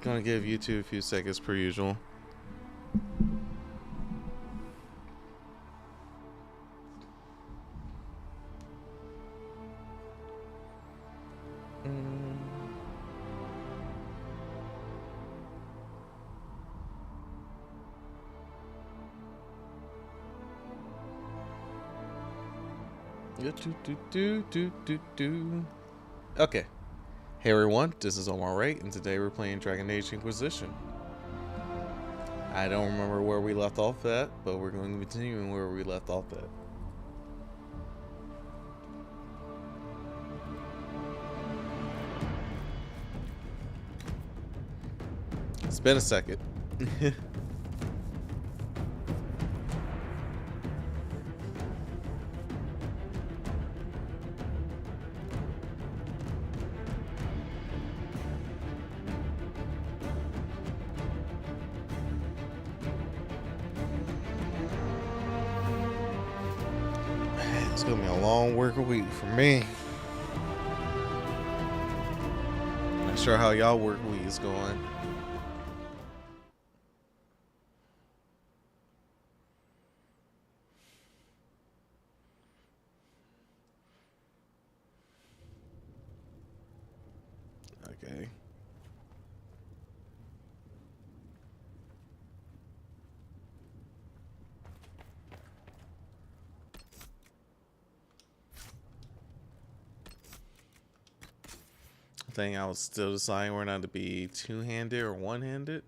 Gonna give you two a few seconds per usual. Okay. Hey everyone, this is Omar Wright, and today we're playing Dragon Age Inquisition. I don't remember where we left off at, but we're going to continue where we left off at. It's been a second. It's gonna be a long work week for me. Not sure how y'all work week is going. Okay. I think I was still deciding whether or not to be two-handed or one-handed.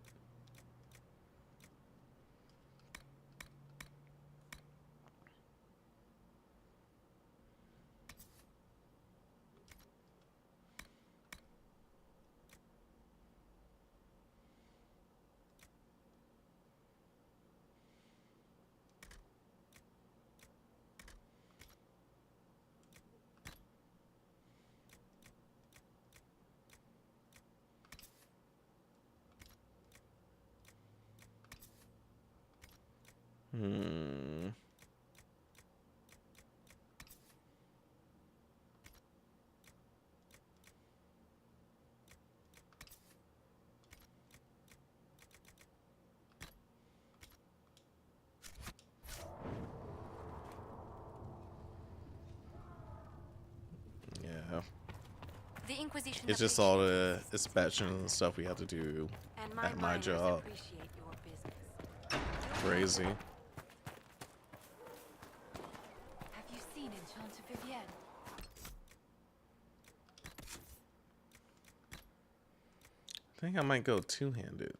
Yeah. The Inquisition It's just all the inspection and stuff we have to do at my job. Crazy. Have you seen Enchanter Vivienne? I think I might go two-handed.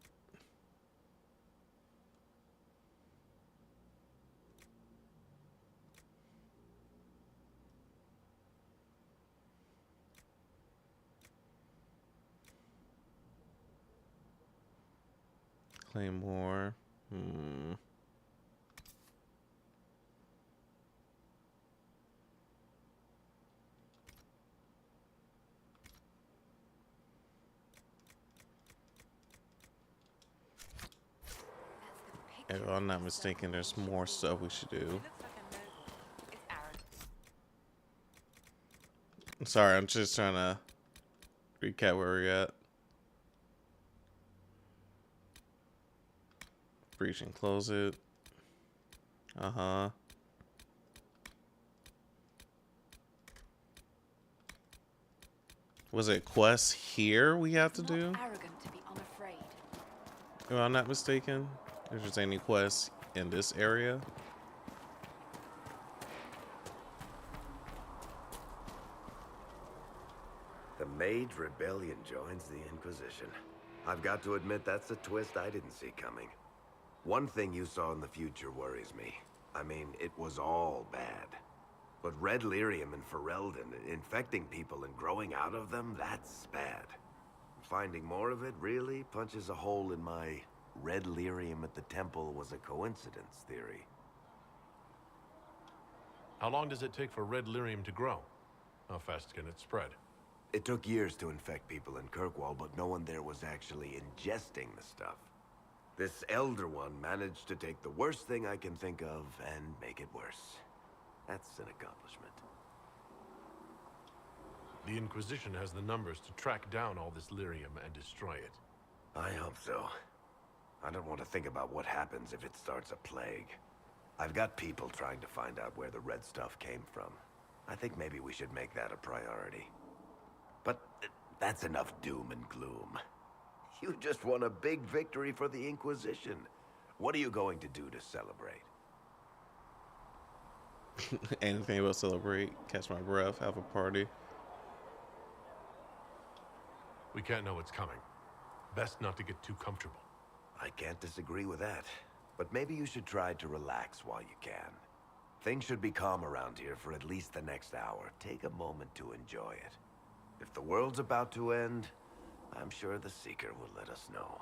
Claymore. If I'm not mistaken, there's more stuff we should do. I'm sorry, I'm just trying to recap where we're at. Breach and close it. Was it quests here we have to do? Arrogant to be unafraid. If I'm not mistaken, if there's any quests in this area. The Mage Rebellion joins the Inquisition. I've got to admit that's a twist I didn't see coming. One thing you saw in the future worries me. I mean, it was all bad. But red lyrium and Ferelden, infecting people and growing out of them, that's bad. Finding more of it really punches a hole in my red lyrium at the temple was a coincidence theory. How long does it take for red lyrium to grow? How fast can it spread? It took years to infect people in Kirkwall, but no one there was actually ingesting the stuff. This Elder One managed to take the worst thing I can think of and make it worse. That's an accomplishment. The Inquisition has the numbers to track down all this lyrium and destroy it. I hope so. I don't want to think about what happens if it starts a plague. I've got people trying to find out where the red stuff came from. I think maybe we should make that a priority. But that's enough doom and gloom. You just won a big victory for the Inquisition. What are you going to do to celebrate? Anything but celebrate, catch my breath, have a party. We can't know what's coming. Best not to get too comfortable. I can't disagree with that. But maybe you should try to relax while you can. Things should be calm around here for at least the next hour. Take a moment to enjoy it. If the world's about to end, I'm sure the Seeker will let us know.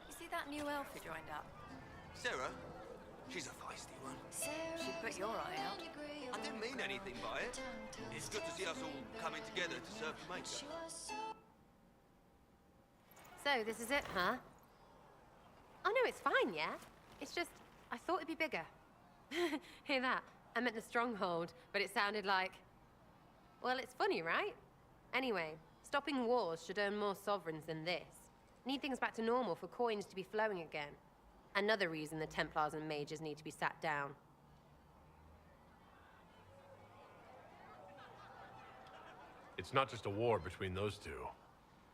You see that new elf who joined up? Sarah? She's a feisty one. She put your eye out. I didn't mean anything by it. It's good to see us all coming together to serve the Maker. So, this is it, huh? Oh, no, it's fine, yeah? It's just, I thought it'd be bigger. Hear that? I meant the stronghold, but it sounded like... Well, it's funny, right? Anyway, stopping wars should earn more sovereigns than this. Need things back to normal for coins to be flowing again. Another reason the Templars and mages need to be sat down. It's not just a war between those two.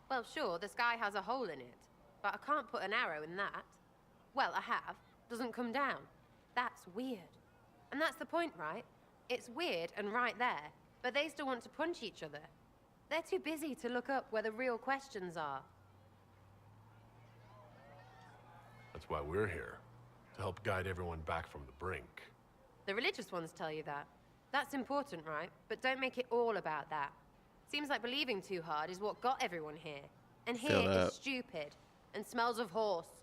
Well, sure, the sky has a hole in it, but I can't put an arrow in that. Well, I have. Doesn't come down. That's weird. And that's the point, right? It's weird and right there, but they still want to punch each other. They're too busy to look up where the real questions are. That's why we're here. To help guide everyone back from the brink. The religious ones tell you that. That's important, right? But don't make it all about that. Seems like believing too hard is what got everyone here. And Feel here that. is stupid and smells of horse.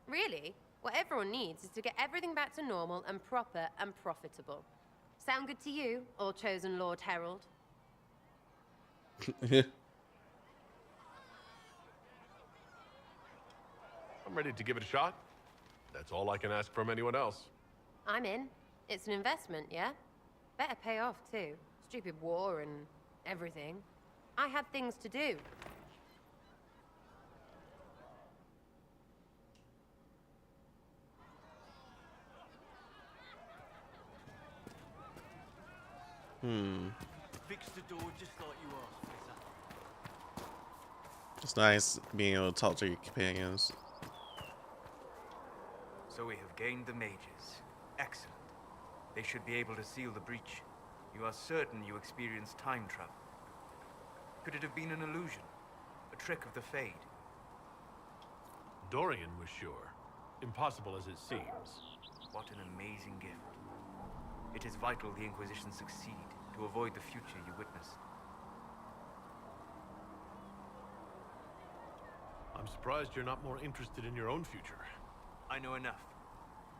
Really, what everyone needs is to get everything back to normal and proper and profitable. Sound good to you, all chosen Lord Herald? I'm ready to give it a shot. That's all I can ask from anyone else. I'm in. It's an investment, yeah? Better pay off, too. Stupid war and everything. I had things to do. Fix the door just like you asked, Professor. It's nice being able to talk to your companions. So we have gained the mages. Excellent. They should be able to seal the breach. You are certain you experienced time travel. Could it have been an illusion? A trick of the Fade? Dorian was sure. Impossible as it seems. What an amazing gift. It is vital the Inquisition succeed to avoid the future you witnessed. I'm surprised you're not more interested in your own future. I know enough.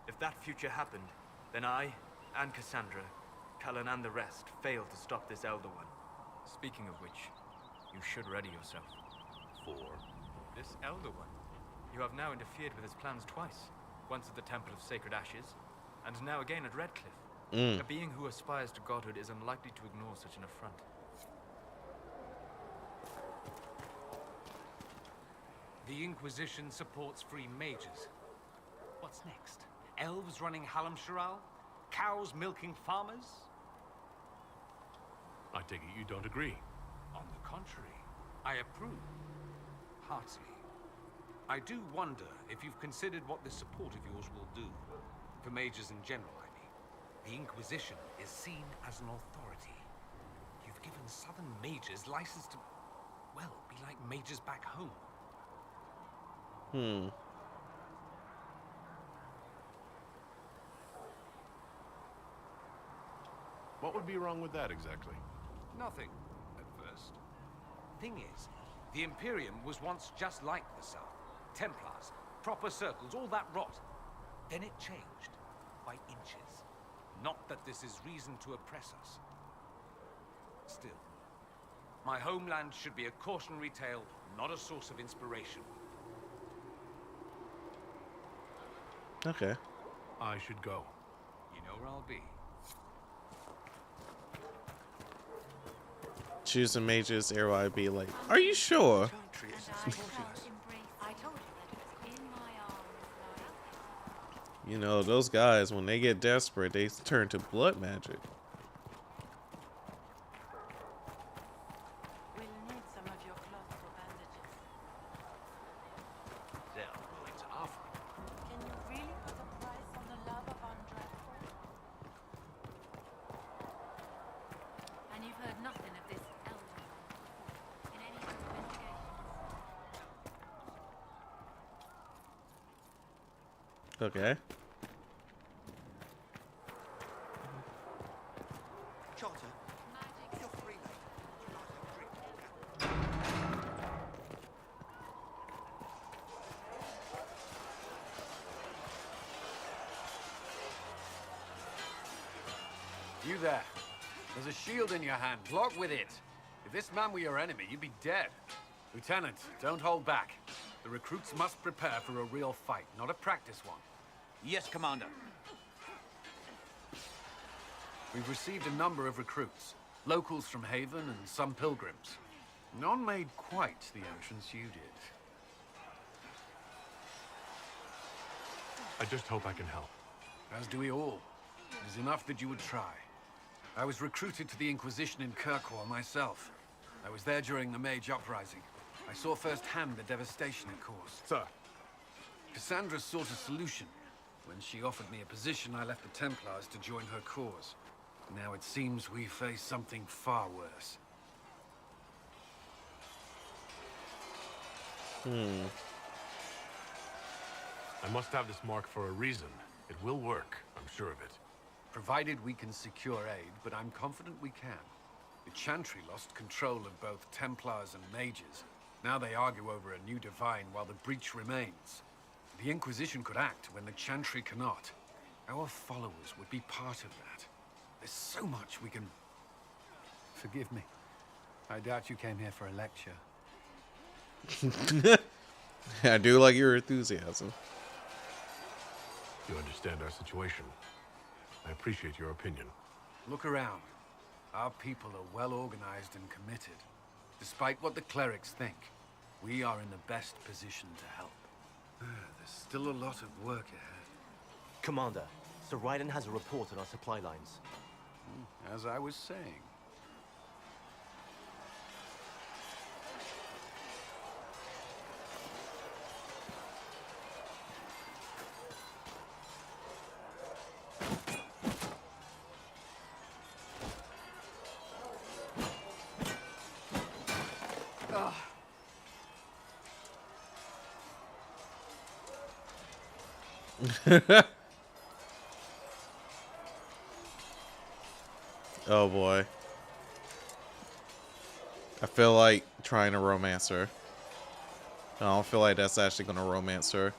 If that future happened, then I, and Cassandra, Cullen and the rest, failed to stop this Elder One. Speaking of which, you should ready yourself. For? This Elder One. You have now interfered with his plans twice. Once at the Temple of Sacred Ashes, and now again at Redcliffe. A being who aspires to godhood is unlikely to ignore such an affront. The Inquisition supports free mages. What's next? Elves running Hallam Sharal? Cows milking farmers? I take it you don't agree. On the contrary, I approve. Heartily. I do wonder if you've considered what this support of yours will do. For mages in general, I mean. The Inquisition is seen as an authority. You've given Southern mages license to, well, be like mages back home. What would be wrong with that exactly? Nothing, at first. Thing is, the Imperium was once just like the South. Templars, proper circles, all that rot. Then it changed, by inches. Not that this is reason to oppress us. Still, my homeland should be a cautionary tale, not a source of inspiration. Okay. I should go. You know where I'll be. Choosing mages, arrow I be like, are you sure? And I shall embrace. I told you that it was in my arms, like. You know, those guys, when they get desperate, they turn to blood magic. We'll need some of your cloth for bandages. They're willing to offer. Can you really put a price on the love of undreadful? And you've heard nothing of this elder in any investigations? Okay. Charter, you're free, mate. Would you like a drink? You there. There's a shield in your hand. Block with it. If this man were your enemy, you'd be dead. Lieutenant, don't hold back. The recruits must prepare for a real fight, not a practice one. Yes, Commander. We've received a number of recruits. Locals from Haven and some pilgrims. None made quite the entrance you did. I just hope I can help. As do we all. It is enough that you would try. I was recruited to the Inquisition in Kirkwall myself. I was there during the Mage Uprising. I saw firsthand the devastation it caused. Sir. Cassandra sought a solution. When she offered me a position, I left the Templars to join her cause. Now it seems we face something far worse. I must have this mark for a reason. It will work, I'm sure of it. Provided we can secure aid, but I'm confident we can. The Chantry lost control of both Templars and Mages. Now they argue over a new divine while the breach remains. The Inquisition could act when the Chantry cannot. Our followers would be part of that. There's so much we can... Forgive me. I doubt you came here for a lecture. I do like your enthusiasm. You understand our situation. I appreciate your opinion. Look around. Our people are well organized and committed. Despite what the clerics think, we are in the best position to help. There's still a lot of work ahead. Commander, Sir Wright has a report on our supply lines. As I was saying. Oh boy. I feel like trying to romance her. I don't feel like that's actually gonna romance her.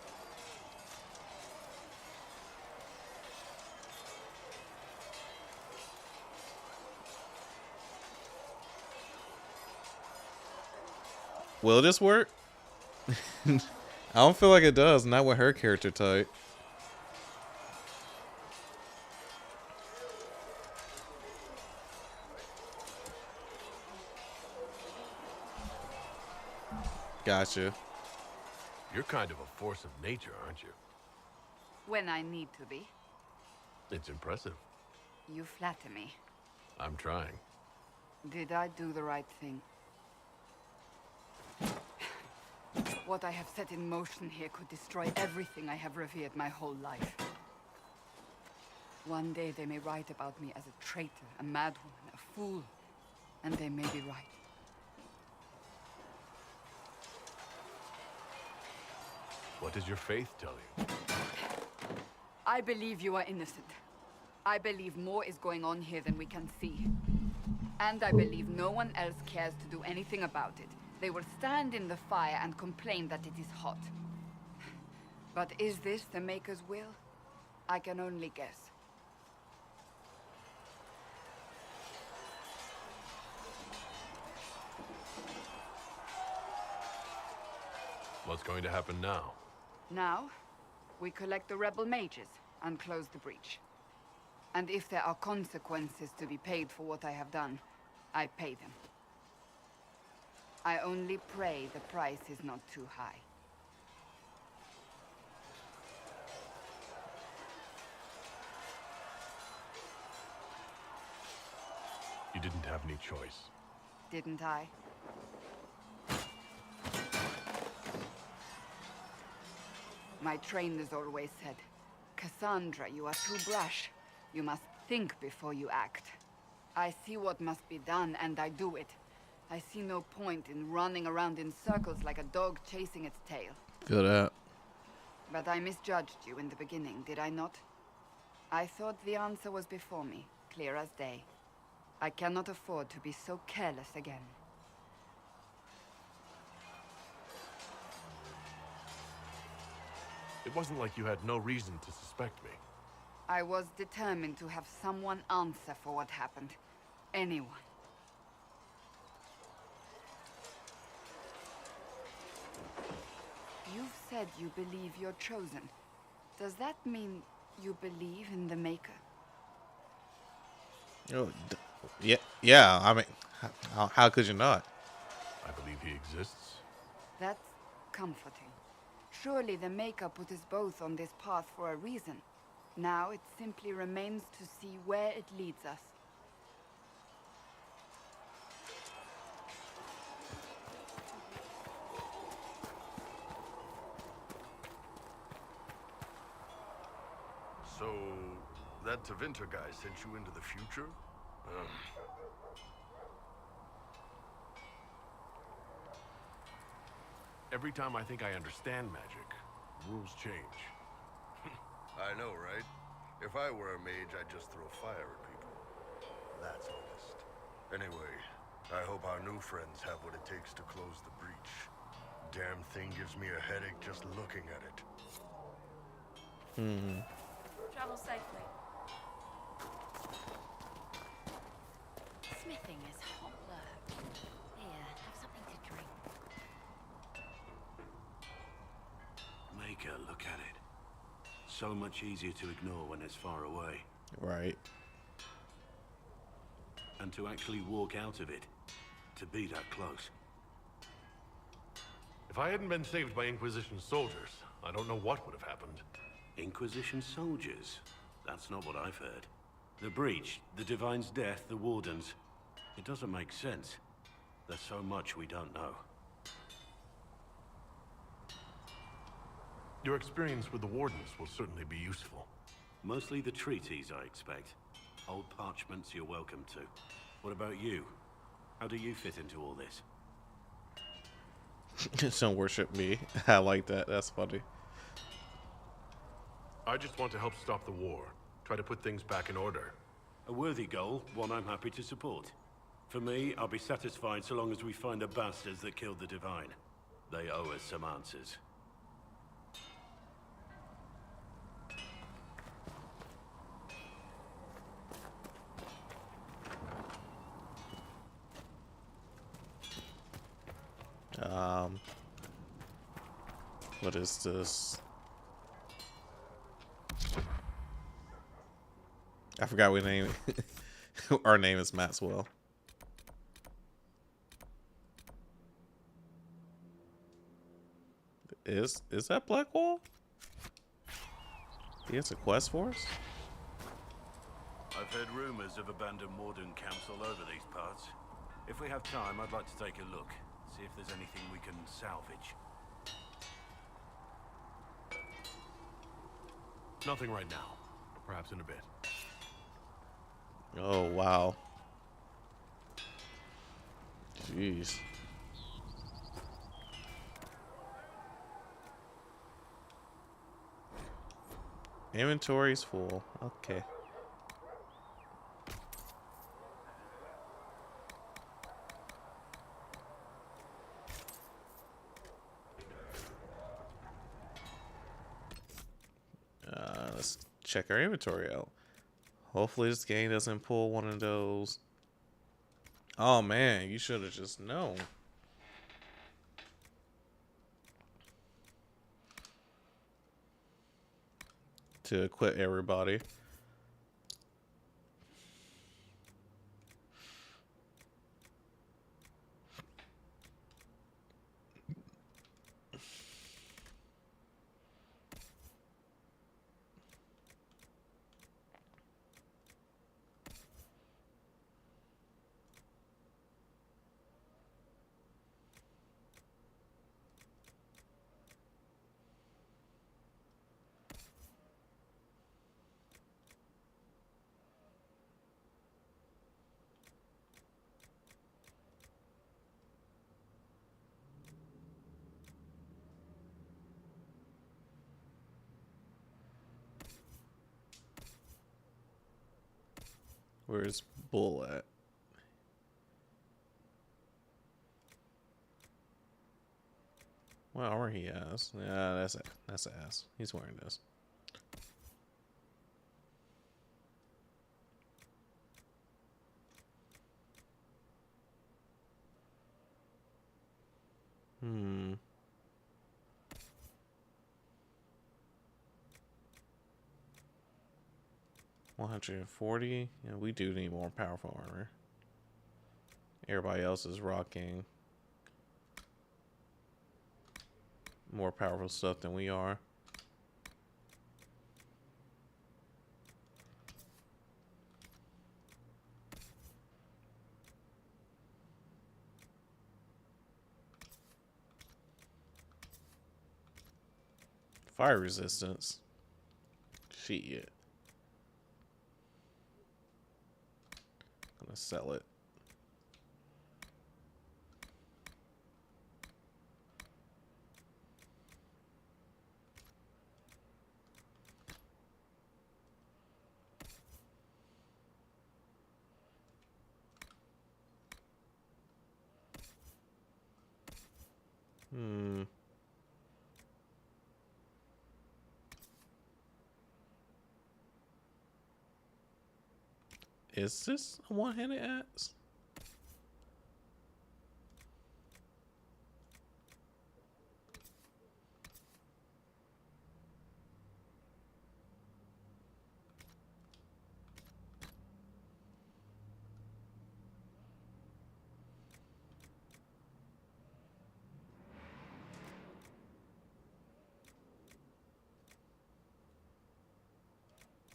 Will this work? I don't feel like it does, not with her character type. Gotcha. You're kind of a force of nature, aren't you? When I need to be. It's impressive. You flatter me. I'm trying. Did I do the right thing? What I have set in motion here could destroy everything I have revered my whole life. One day they may write about me as a traitor, a madwoman, a fool. And they may be right. What does your faith tell you? I believe you are innocent. I believe more is going on here than we can see. And I believe no one else cares to do anything about it. They will stand in the fire and complain that it is hot. But is this the Maker's will? I can only guess. What's going to happen now? Now, we collect the rebel mages. and close the breach. And if there are consequences to be paid for what I have done, I pay them. I only pray the price is not too high. You didn't have any choice. Didn't I? My trainers always said, Cassandra, you are too brash. You must think before you act. I see what must be done, and I do it. I see no point in running around in circles like a dog chasing its tail. Feel that. But I misjudged you in the beginning, did I not? I thought the answer was before me, clear as day. I cannot afford to be so careless again. It wasn't like you had no reason to suspect me. I was determined to have someone answer for what happened. Anyone. You've said you believe you're chosen. Does that mean you believe in the Maker? Oh, yeah. I mean, how could you not? I believe he exists. That's comforting. Surely the Maker put us both on this path for a reason. Now it simply remains to see where it leads us. So, that Tevinter guy sent you into the future? Every time I think I understand magic, rules change. I know, right? If I were a mage, I'd just throw fire at people. That's honest. Anyway, I hope our new friends have what it takes to close the breach. Damn thing gives me a headache just looking at it. Travel safely. Smithing is hot work. Here, have something to drink. Maker, look at it. So much easier to ignore when it's far away. Right. And to actually walk out of it. To be that close. If I hadn't been saved by Inquisition soldiers, I don't know what would have happened. Inquisition soldiers? That's not what I've heard. The breach, the Divine's death, the Wardens. It doesn't make sense. There's so much we don't know. Your experience with the Wardens will certainly be useful. Mostly the treaties, I expect. Old parchments you're welcome to. What about you? How do you fit into all this? Don't worship me. I like that. That's funny. I just want to help stop the war. Try to put things back in order. A worthy goal, one I'm happy to support. For me, I'll be satisfied so long as we find the bastards that killed the Divine. They owe us some answers. What is this? I forgot what name. Our name is Maxwell. Is that Blackwall? He has a quest for us? I've heard rumors of abandoned Warden camps all over these parts. If we have time, I'd like to take a look. See if there's anything we can salvage. Nothing right now. Perhaps in a bit. Oh, wow. Jeez. Inventory's full. Okay. Let's check our inventory out. Hopefully this game doesn't pull one of those. Oh man, you should have just known. to equip everybody. Where's Bull at? What armor he has? Yeah, that's ass. He's wearing this. Hmm. 140. Yeah, we do need more powerful armor. Everybody else is rocking more powerful stuff than we are. Fire resistance. Shit. Gonna sell it. Hmm. Is this a one-handed axe?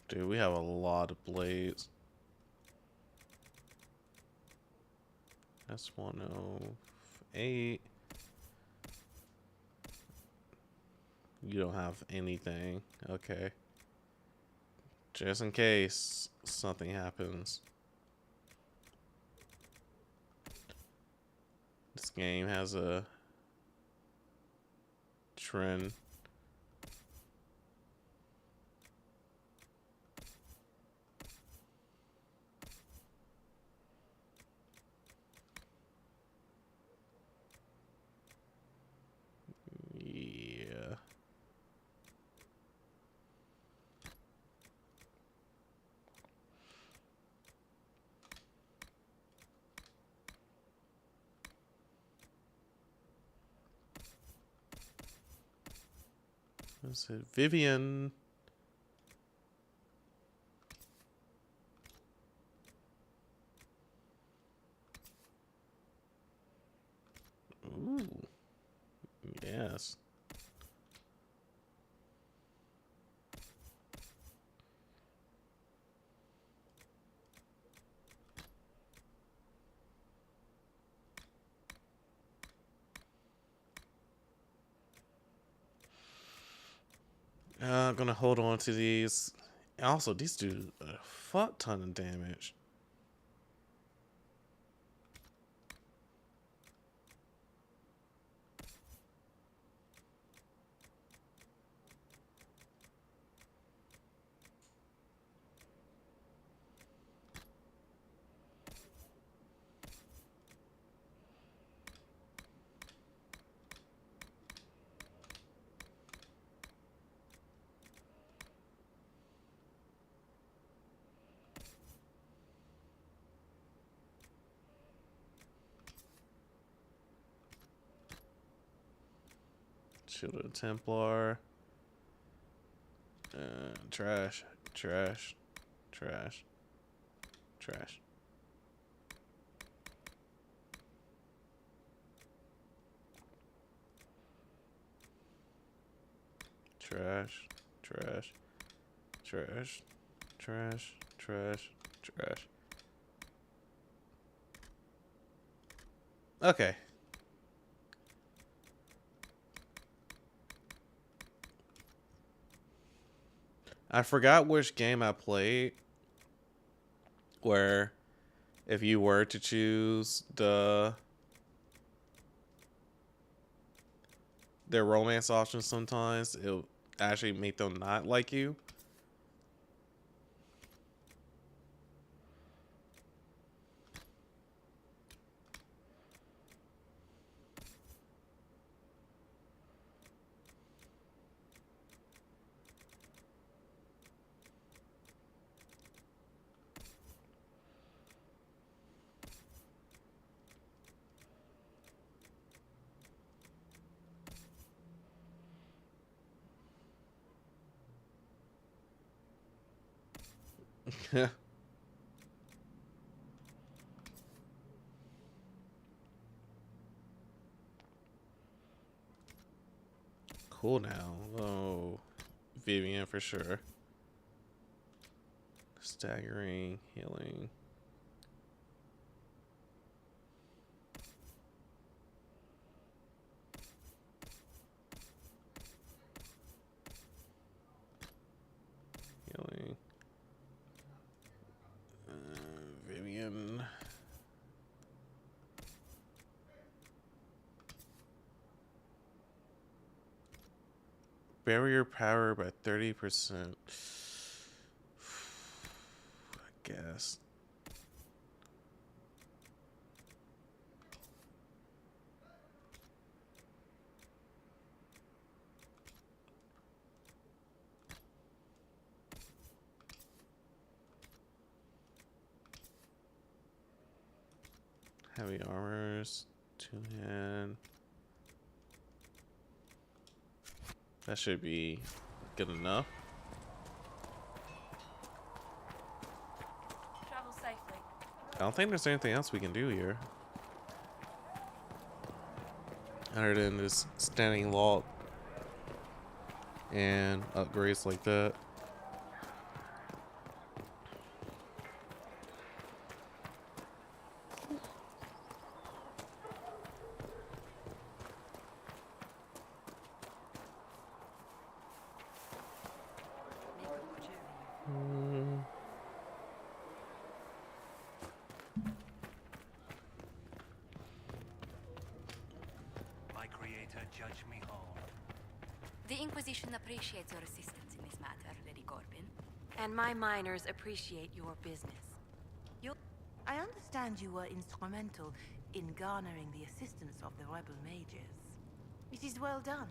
Dude, we have a lot of blades. That's 108. You don't have anything. Okay. Just in case something happens. This game has a trend. Yeah. What's it? Vivian. Ooh. Yes. I'm gonna hold on to these. Also, these do a fuck ton of damage. Shield of the Templar. Trash, trash, trash, trash. Trash, trash, trash, trash, trash, trash. Okay. I forgot which game I played where if you were to choose their romance options, sometimes it'll actually make them not like you. Cool now. Oh, Vivian for sure. Staggering, healing. Healing. Vivian. Barrier power by 30%. I guess. Heavy armors, 2-hand. That should be good enough. Travel safely. I don't think there's anything else we can do here. Other than this standing lock and upgrades like that. Judge me whole. The Inquisition appreciates your assistance in this matter, Lady Corbin. And my miners appreciate your business. I understand you were instrumental in garnering the assistance of the rebel mages. It is well done.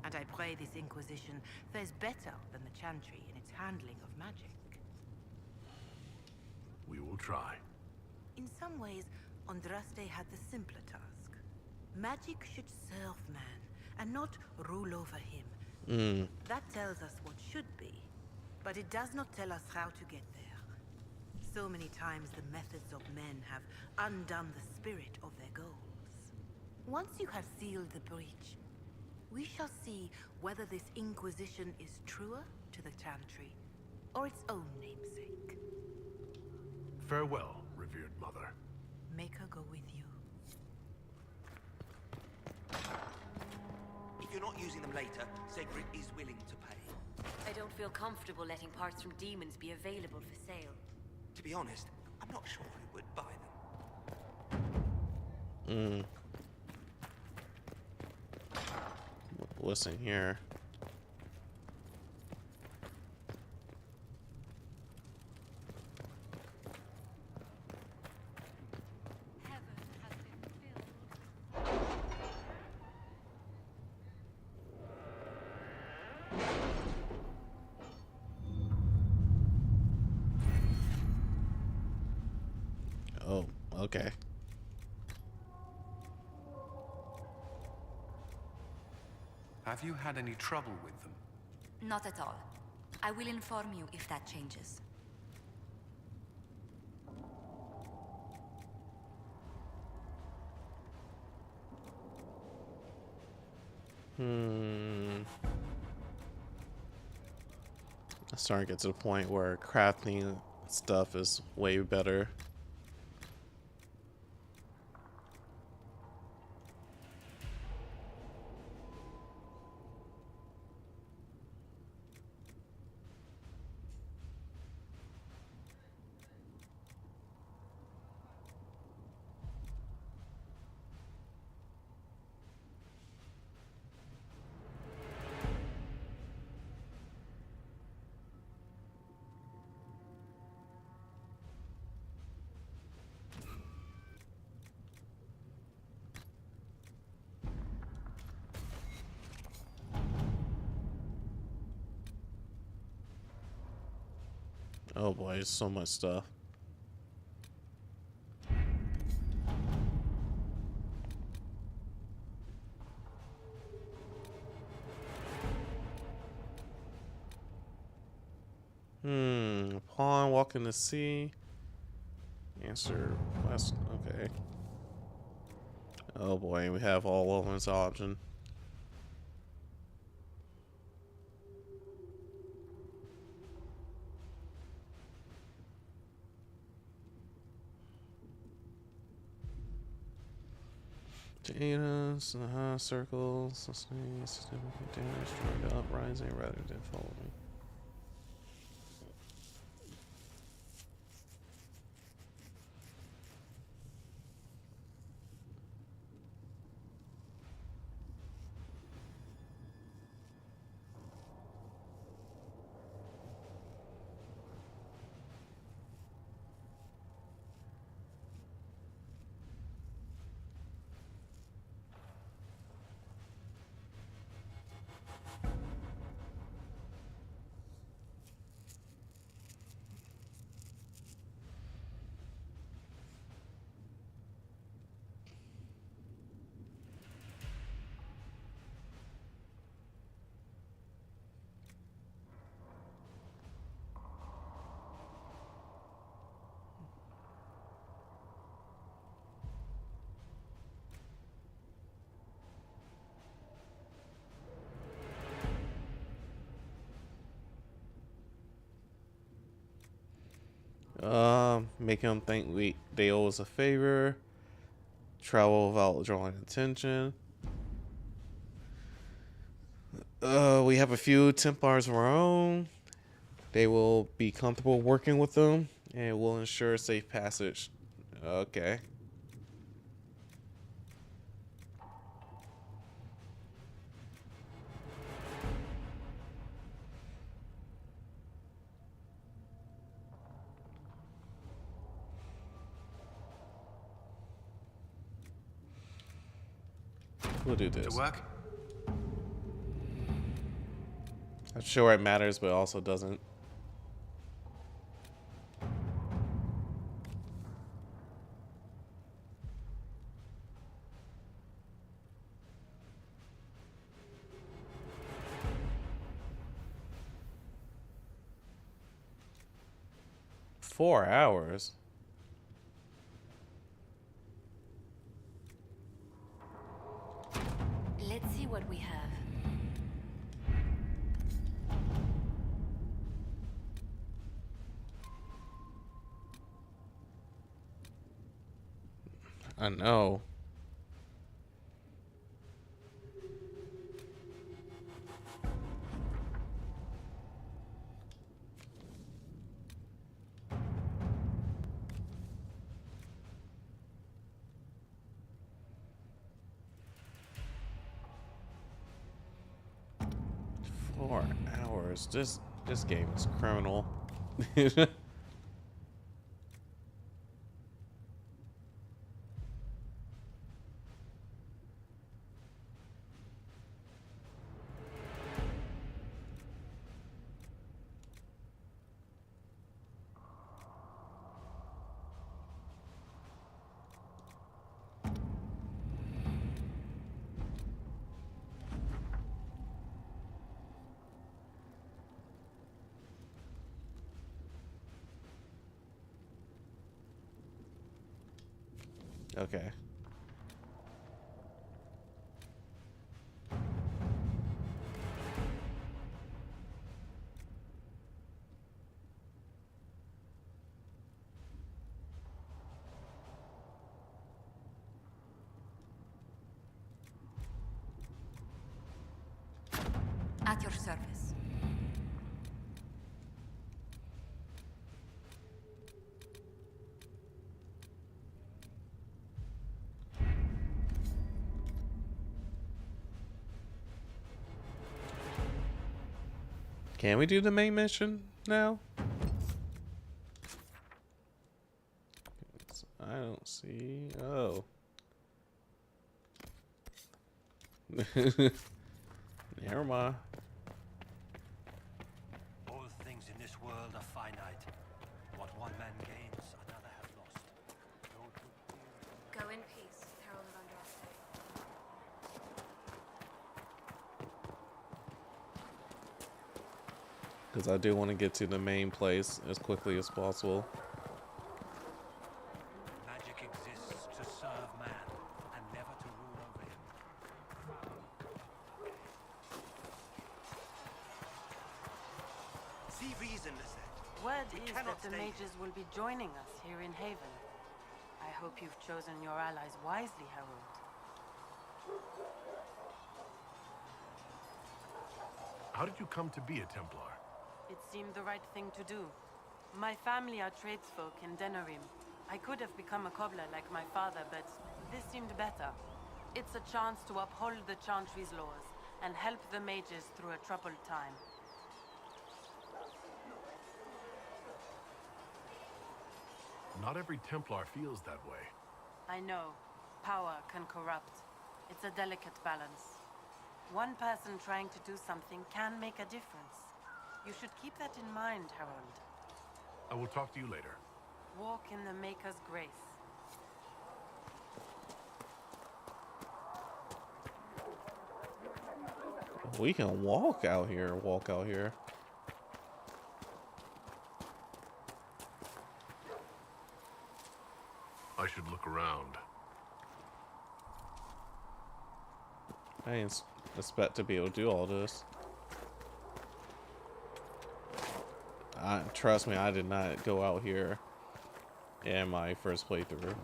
And I pray this Inquisition fares better than the Chantry in its handling of magic. We will try. In some ways, Andraste had the simpler task. Magic should serve man, and not rule over him. That tells us what should be, but it does not tell us how to get there. So many times the methods of men have undone the spirit of their goals. Once you have sealed the breach, we shall see whether this Inquisition is truer to the Chantry, or its own namesake. Farewell, revered mother. Make her go with you. If you're not using them later, Sigrid is willing to pay. I don't feel comfortable letting parts from demons be available for sale. To be honest, I'm not sure who would buy them. What's in here? Oh, okay. Have you had any trouble with them? Not at all. I will inform you if that changes. I'm starting to get to the point where crafting stuff is way better. Oh boy, there's so much stuff. Pawn, walk in the sea. Answer west. Okay. Oh boy, we have all of them as option. Thedas, circles, sustain significant damage, turned up, rising rather than falling. Making them think they owe us a favor. Travel without drawing attention. We have a few Templars of our own. They will be comfortable working with them and will ensure safe passage. Okay. We'll do this. To work? I'm sure it matters, but also doesn't. Four hours? Let's see what we have. I know. This game is criminal. Okay. At your service. Can we do the main mission now? I don't see. Oh. Never mind. All things in this world are finite. What one man gains, another has lost. Go in peace, Herald of Andraste. Because I do want to get to the main place as quickly as possible. Magic exists to serve man, and never to rule over him. See reason, Lizette. Word We is cannot that the stay mages will be joining us here in Haven. I hope you've chosen your allies wisely, Harold. How did you come to be a Templar? It seemed the right thing to do. My family are tradesfolk in Denerim. I could have become a cobbler like my father, but this seemed better. It's a chance to uphold the Chantry's laws and help the mages through a troubled time. Not every Templar feels that way. I know. Power can corrupt. It's a delicate balance. One person trying to do something can make a difference. You should keep that in mind, Harold. I will talk to you later. Walk in the Maker's grace. We can walk out here. Walk out here. I should look around. I didn't expect to be able to do all this. Trust me, I did not go out here in my first playthrough.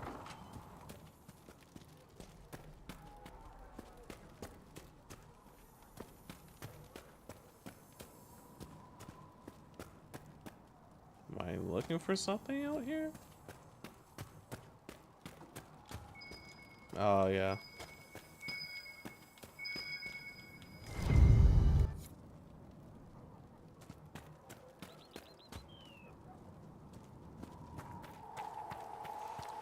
Am I looking for something out here? Oh, yeah.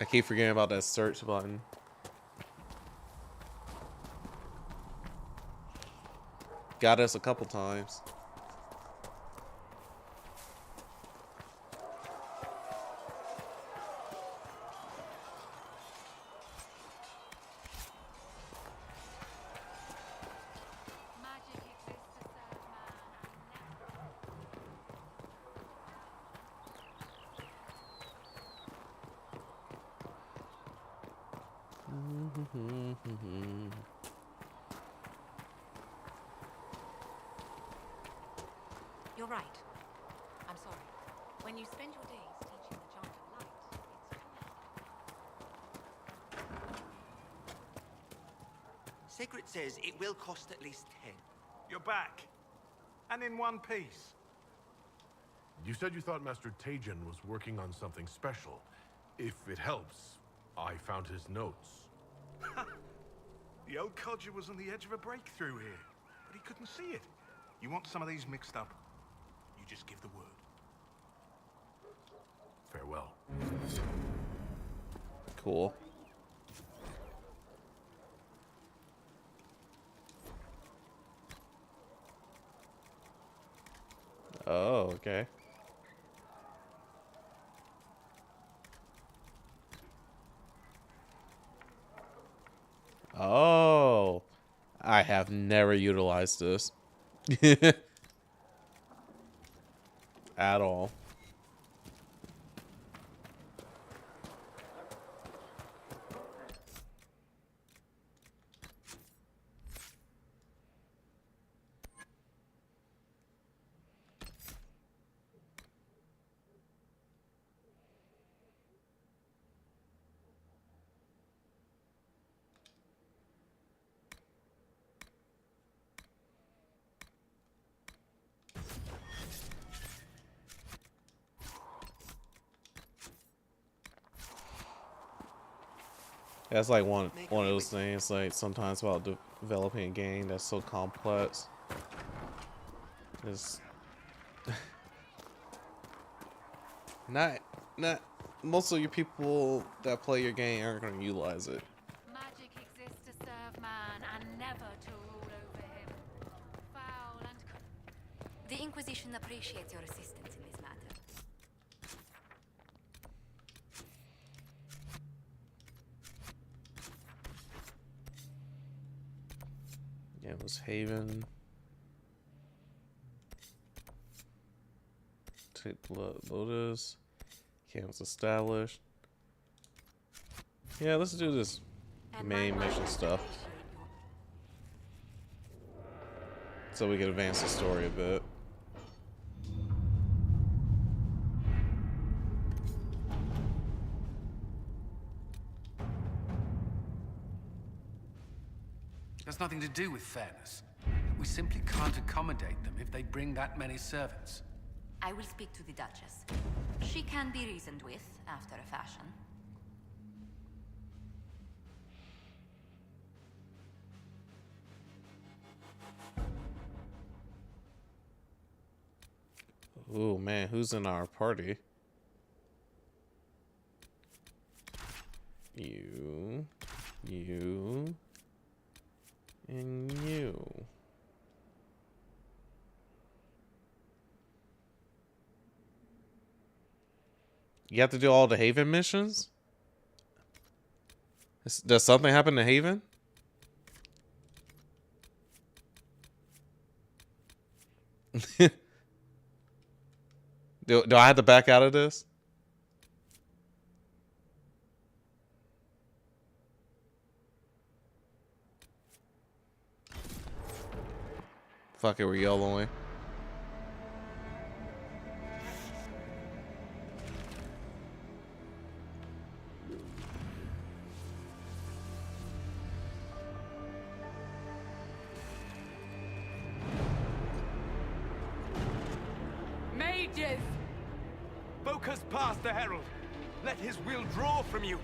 I keep forgetting about that search button. Got us a couple times. You're right. I'm sorry. When you spend your days teaching the chant of light, Sigrid says it will cost at least 10. You're back. And in one piece. You said you thought Master Tejan was working on something special. If it helps, I found his notes. The old codger was on the edge of a breakthrough here, but he couldn't see it. You want some of these mixed up? You just give the word. Farewell. Cool. Oh, okay. Oh, I have never utilized this at all. That's like one of those things. Like sometimes about developing a game that's so complex. It's not most of your people that play your game aren't going to utilize it. Magic exists to serve man and never to rule over him. Foul and the Inquisition appreciates your assistance in this matter. Yeah, it was Haven. Take Blood Lotus. Camp's established. Yeah, let's do this main mission stuff. So we can advance the story a bit. Has nothing to do with fairness. We simply can't accommodate them if they bring that many servants. I will speak to the Duchess. She can be reasoned with, after a fashion. Ooh, man, who's in our party? You, and you. You have to do all the Haven missions? Does something happen to Haven? Do I have to back out of this? Fuck it, we're YOLOing. Mages! Focus past the Herald. Let his will draw from you.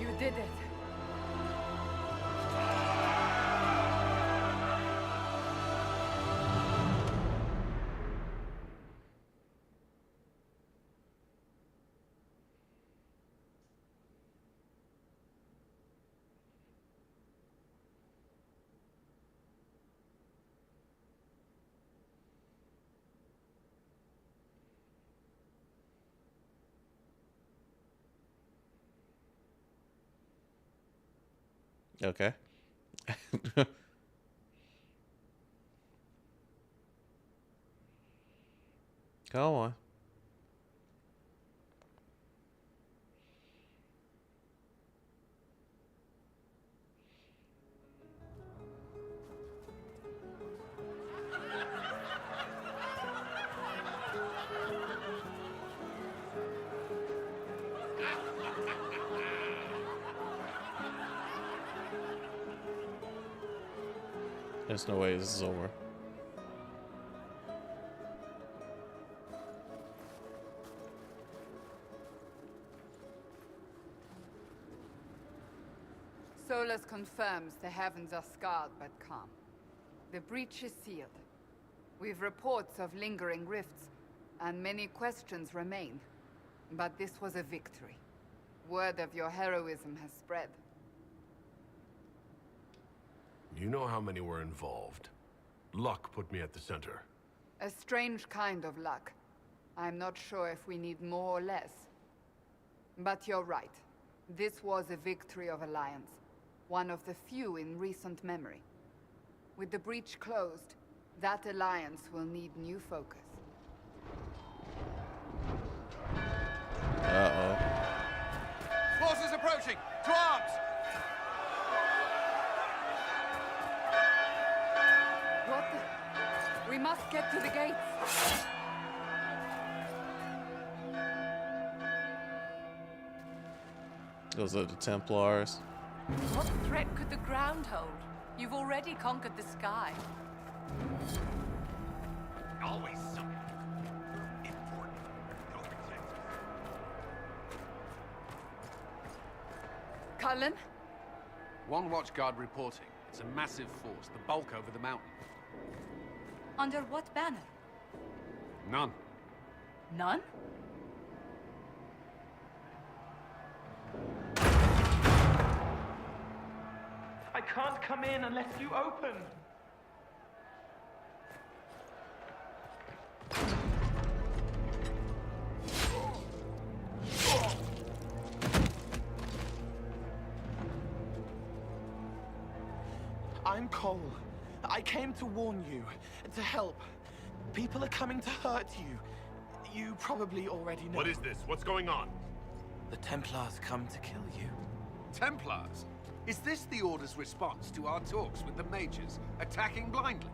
You did it. Okay. Go on. There's no way this is over. Solus confirms the heavens are scarred but calm. The breach is sealed. We've reports of lingering rifts, and many questions remain. But this was a victory. Word of your heroism has spread. You know how many were involved. Luck put me at the center. A strange kind of luck. I'm not sure if we need more or less. But you're right. This was a victory of Alliance. One of the few in recent memory. With the breach closed, that Alliance will need new focus. Uh-oh. Forces approaching! To arms! What the... We must get to the gates! Those are the Templars. What threat could the ground hold? You've already conquered the sky. Always something important. Cullen? One watchguard reporting. It's a massive force, the bulk over the mountain. Under what banner? None. None? I can't come in unless you open. I'm Cole. I came to warn you, to help. People are coming to hurt you. You probably already know. What is this? What's going on? The Templars come to kill you. Templars? Is this the Order's response to our talks with the mages, attacking blindly?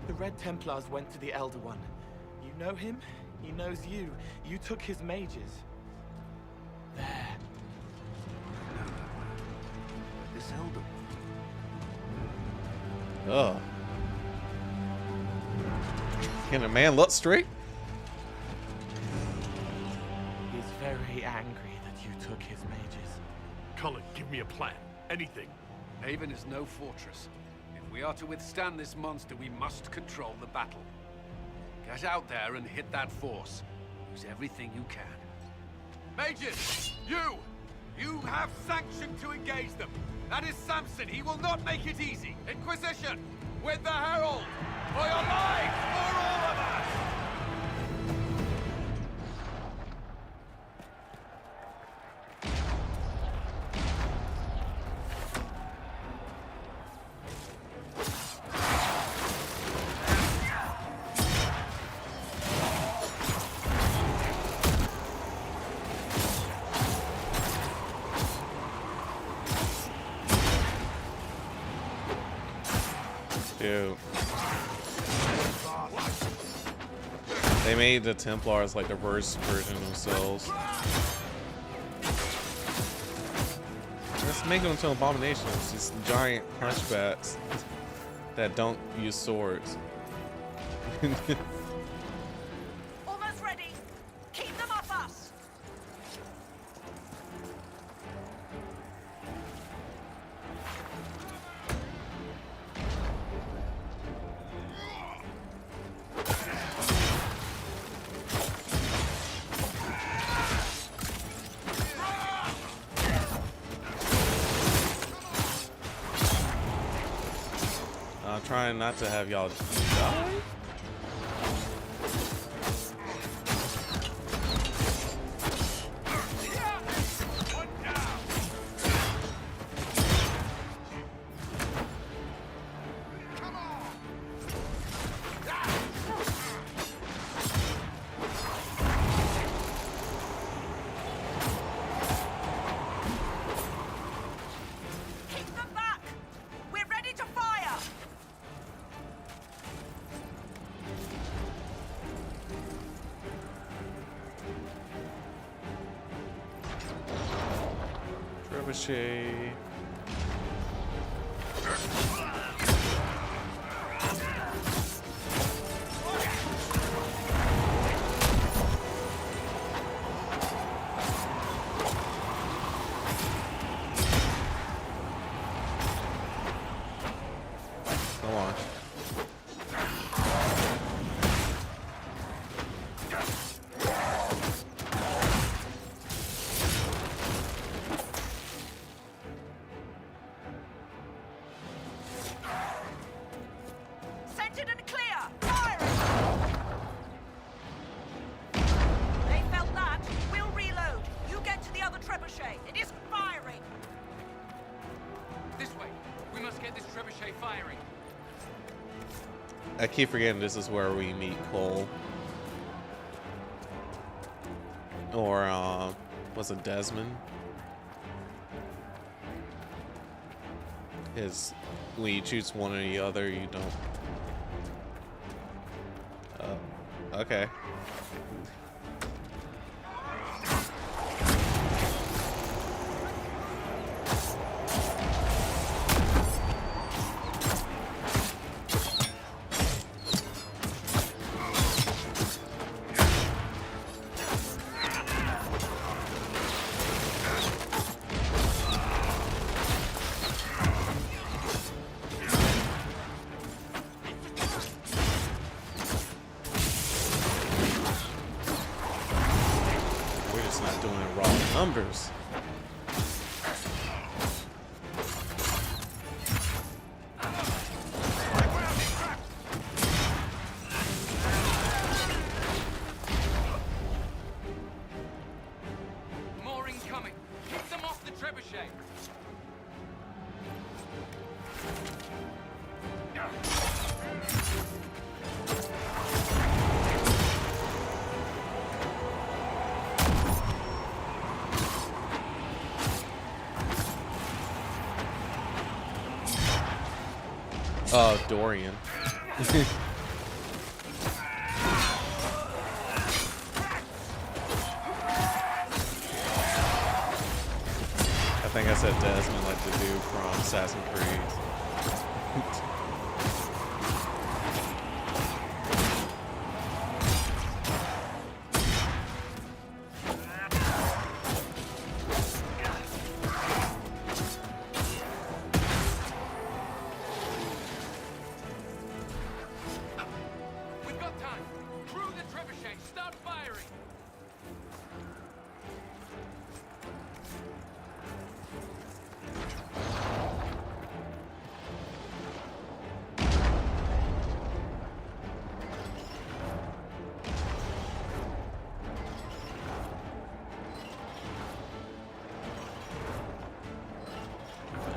The Red Templars went to the Elder One. You know him? He knows you. You took his mages. There. This Elder Oh. Can a man look straight? He's very angry that you took his mages. Cullen, give me a plan. Anything. Haven is no fortress. If we are to withstand this monster, we must control the battle. Get out there and hit that force. Use everything you can. Mages! You have sanction to engage them. That is Samson. He will not make it easy. Inquisition! With the Herald! For your lives! For all of us! Dude. They made the Templars like the worst version of themselves. Let's make them into abominations. These giant hunchbacks that don't use swords. Almost ready. Keep them off us. I'm trying not to have y'all die. Keep them back. We're ready to fire. Trebuchet. Come on. I keep forgetting this is where we meet Cole. Or, was it Desmond? When you choose one or the other, you don't. Okay. Numbers. More incoming. Keep them off the trebuchet. Dorian. I think I said Desmond, like the dude from Assassin's Creed.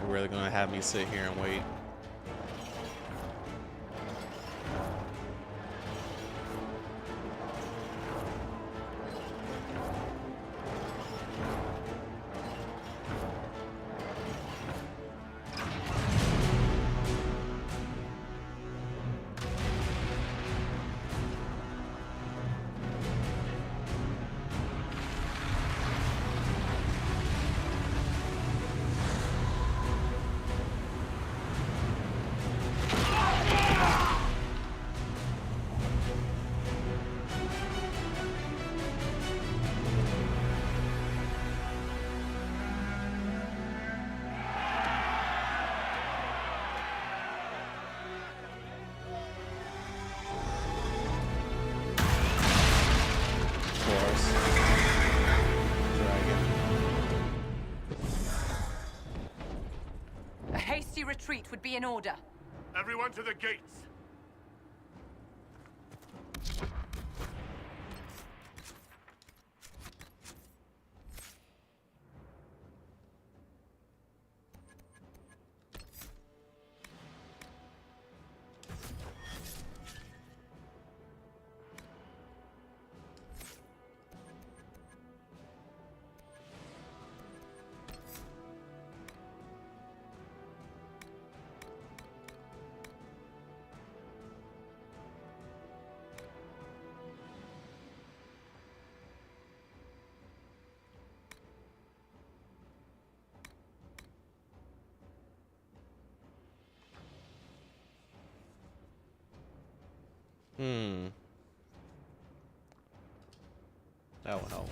Really gonna have me sit here and wait. A hasty retreat would be in order. Everyone to the gates! That will help.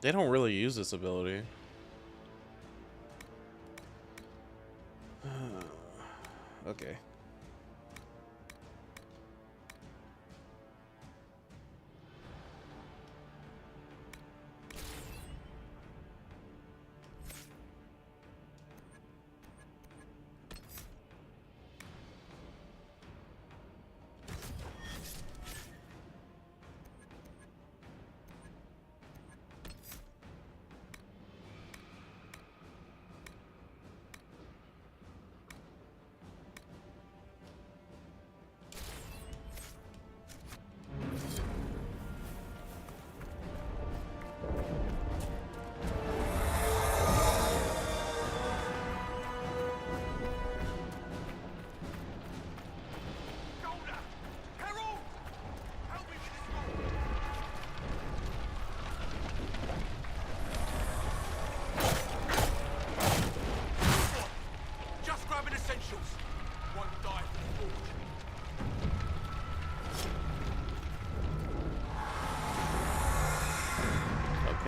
They don't really use this ability. Okay.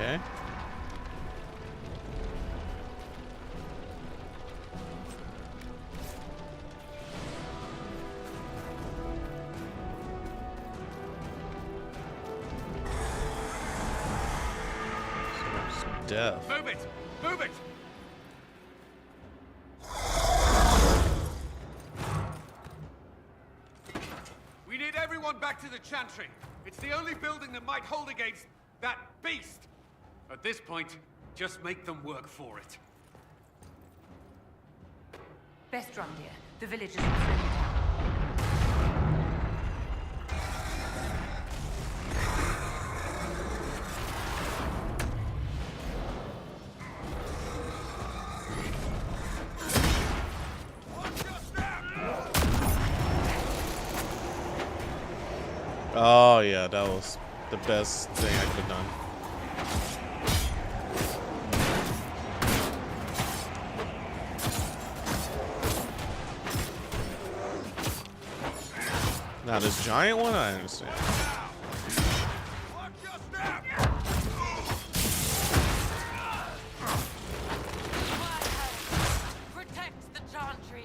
Okay. Death. Move it! Move it! We need everyone back to the Chantry. It's the only building that might hold against that beast. At this point, just make them work for it. Best run, dear. The villagers will slow you down. Oh yeah, that was the best thing I could have done. Now this giant one, I understand. Protect the Chantry.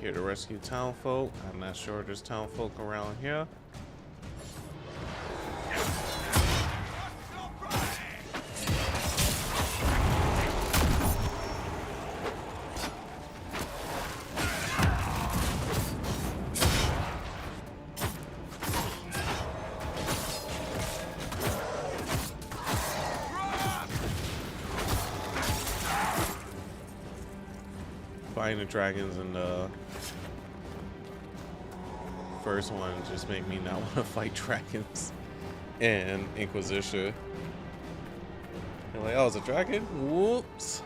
Here to rescue townfolk. I'm not sure there's townfolk around here. Fighting the dragons in the first one just made me not want to fight dragons and Inquisition. They're like, oh, it's a dragon? Whoops.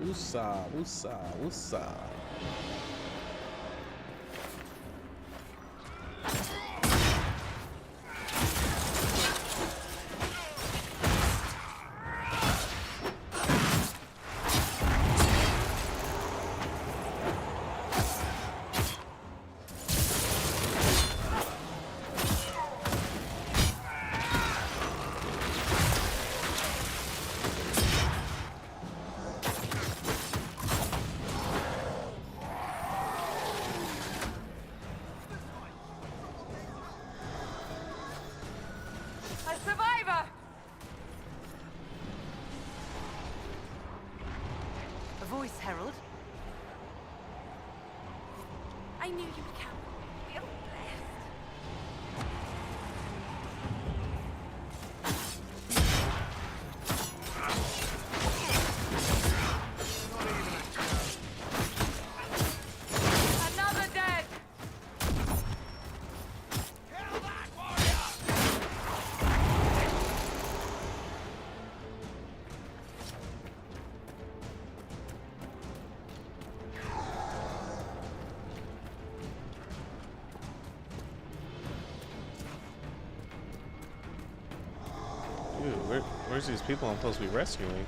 Woosah, woosah, woosah. Herald. I knew you would come. We are blessed. Another dead. Kill that warrior. Where's these people I'm supposed to be rescuing?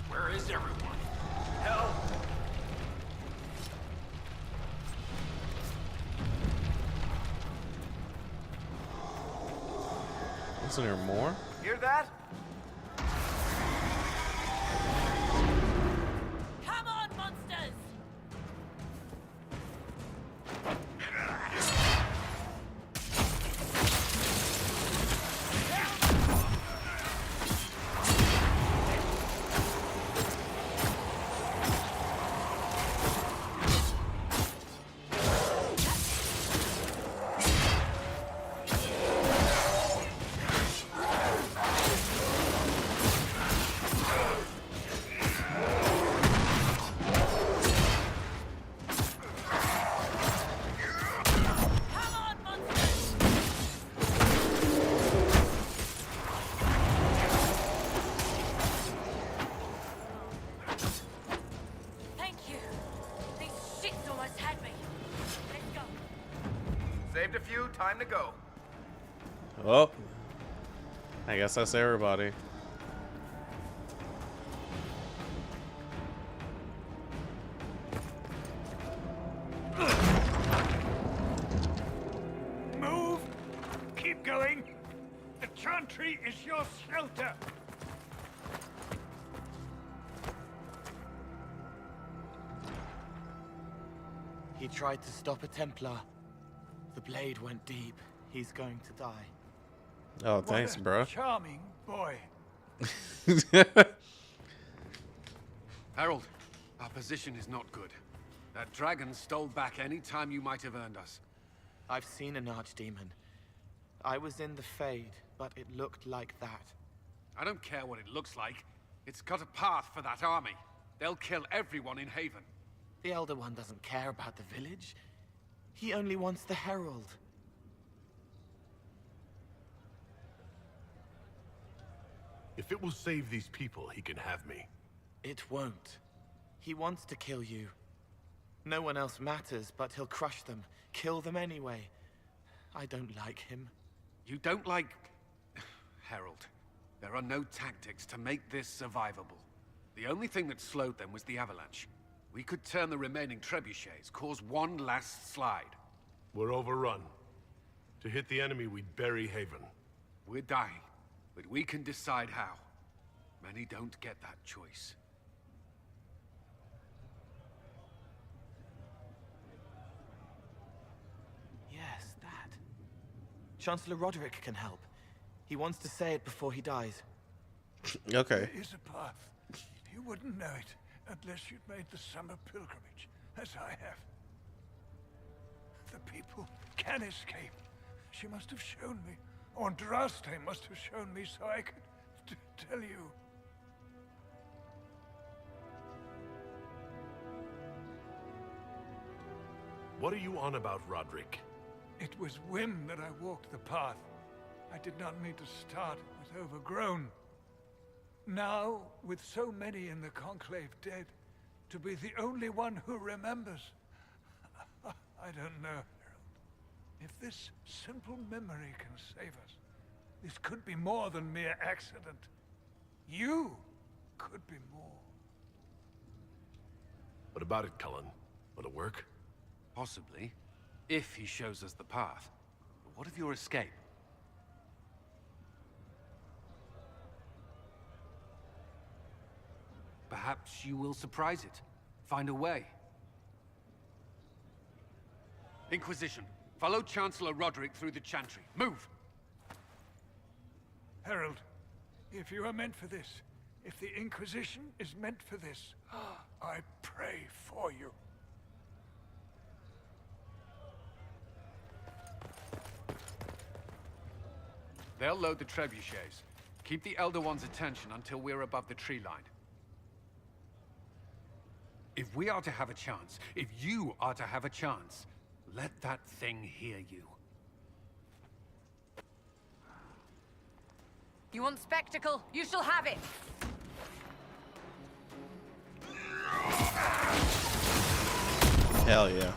Where is everyone? Help! Isn't there more? Hear that? Come on, monsters! He's almost had me. Let's go. Saved a few, time to go. Oh, I guess that's everybody. Move! Keep going! The chantry is your shelter! He tried to stop a Templar. The blade went deep. He's going to die. Oh, thanks, bro. Charming boy. Harold, our position is not good. That dragon stole back any time you might have earned us. I've seen an archdemon. I was in the Fade, but it looked like that. I don't care what it looks like. It's got a path for that army. They'll kill everyone in Haven. The Elder One doesn't care about the village. He only wants the Herald. If it will save these people, he can have me. It won't. He wants to kill you. No one else matters, but he'll crush them. Kill them anyway. I don't like him. You don't like... Harold, there are no tactics to make this survivable. The only thing that slowed them was the avalanche. We could turn the remaining trebuchets, cause one last slide. We're overrun. To hit the enemy, we'd bury Haven. We're dying, but we can decide how. Many don't get that choice. Yes, that. Chancellor Roderick can help. He wants to say it before he dies. Okay. There is a path. You wouldn't know it unless you'd made the summer pilgrimage, as I have. The people can escape. She must have shown me. Or Andraste must have shown me so I could tell you. What are you on about, Roderick? It was whim that I walked the path. I did not mean to start. It was overgrown. Now, with so many in the Conclave dead, to be the only one who remembers. I don't know, Harold. If this simple memory can save us, this could be more than mere accident. You could be more. What about it, Cullen? Will it work? Possibly, if he shows us the path. But what of your escape? Perhaps you will surprise it. Find a way. Inquisition, follow Chancellor Roderick through the Chantry. Move! Harold, if you are meant for this, if the Inquisition is meant for this, I pray for you. They'll load the trebuchets. Keep the Elder One's attention until we're above the tree line. If we are to have a chance, if you are to have a chance, let that thing hear you. You want spectacle? You shall have it! Hell yeah.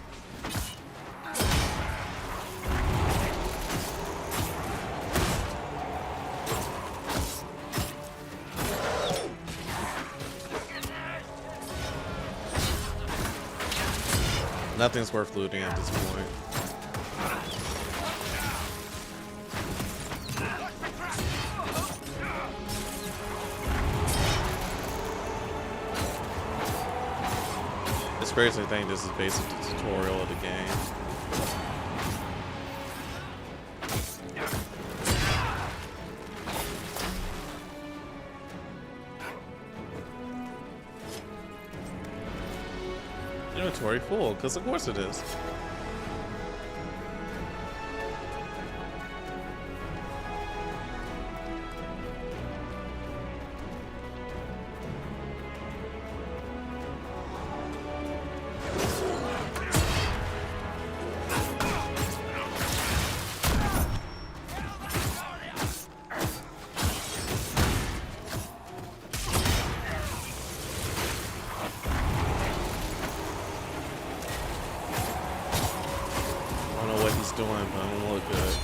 Nothing's worth looting at this point. It's crazy to think this is basically the tutorial of the game. Inventory full, because of course it is. don't know what he's doing, but it don't look good.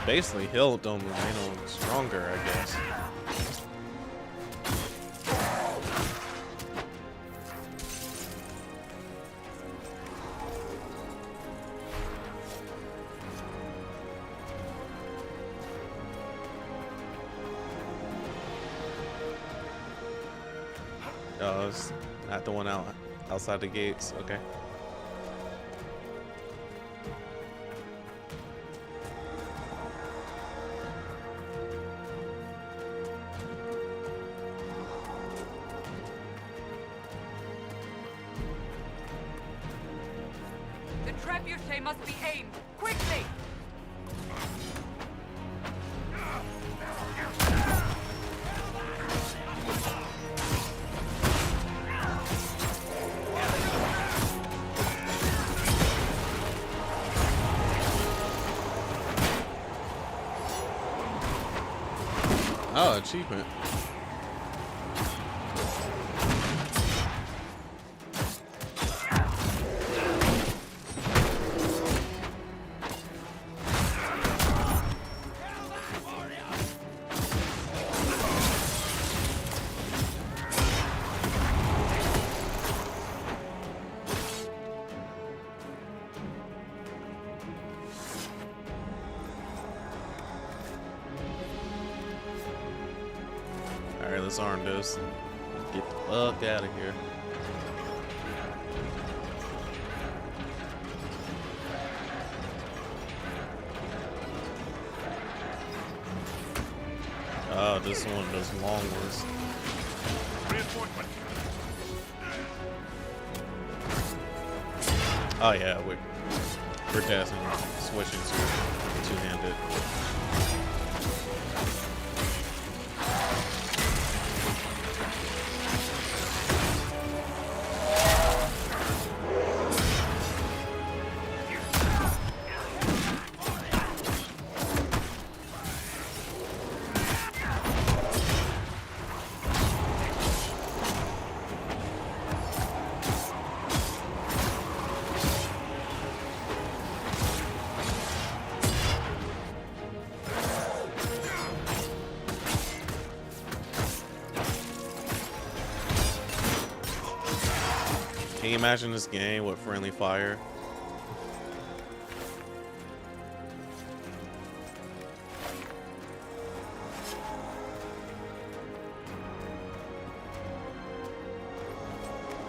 Basically, he'll don't remain on stronger, I guess. Oh, it's not the one outside the gates. Okay. The trebuchet must be aimed quickly. Oh, achievement. Alright, let's arm this. Get the fuck out of here. Oh, this is one of those long ones. Oh yeah, we're definitely switching to two-handed. Can you imagine this game with friendly fire?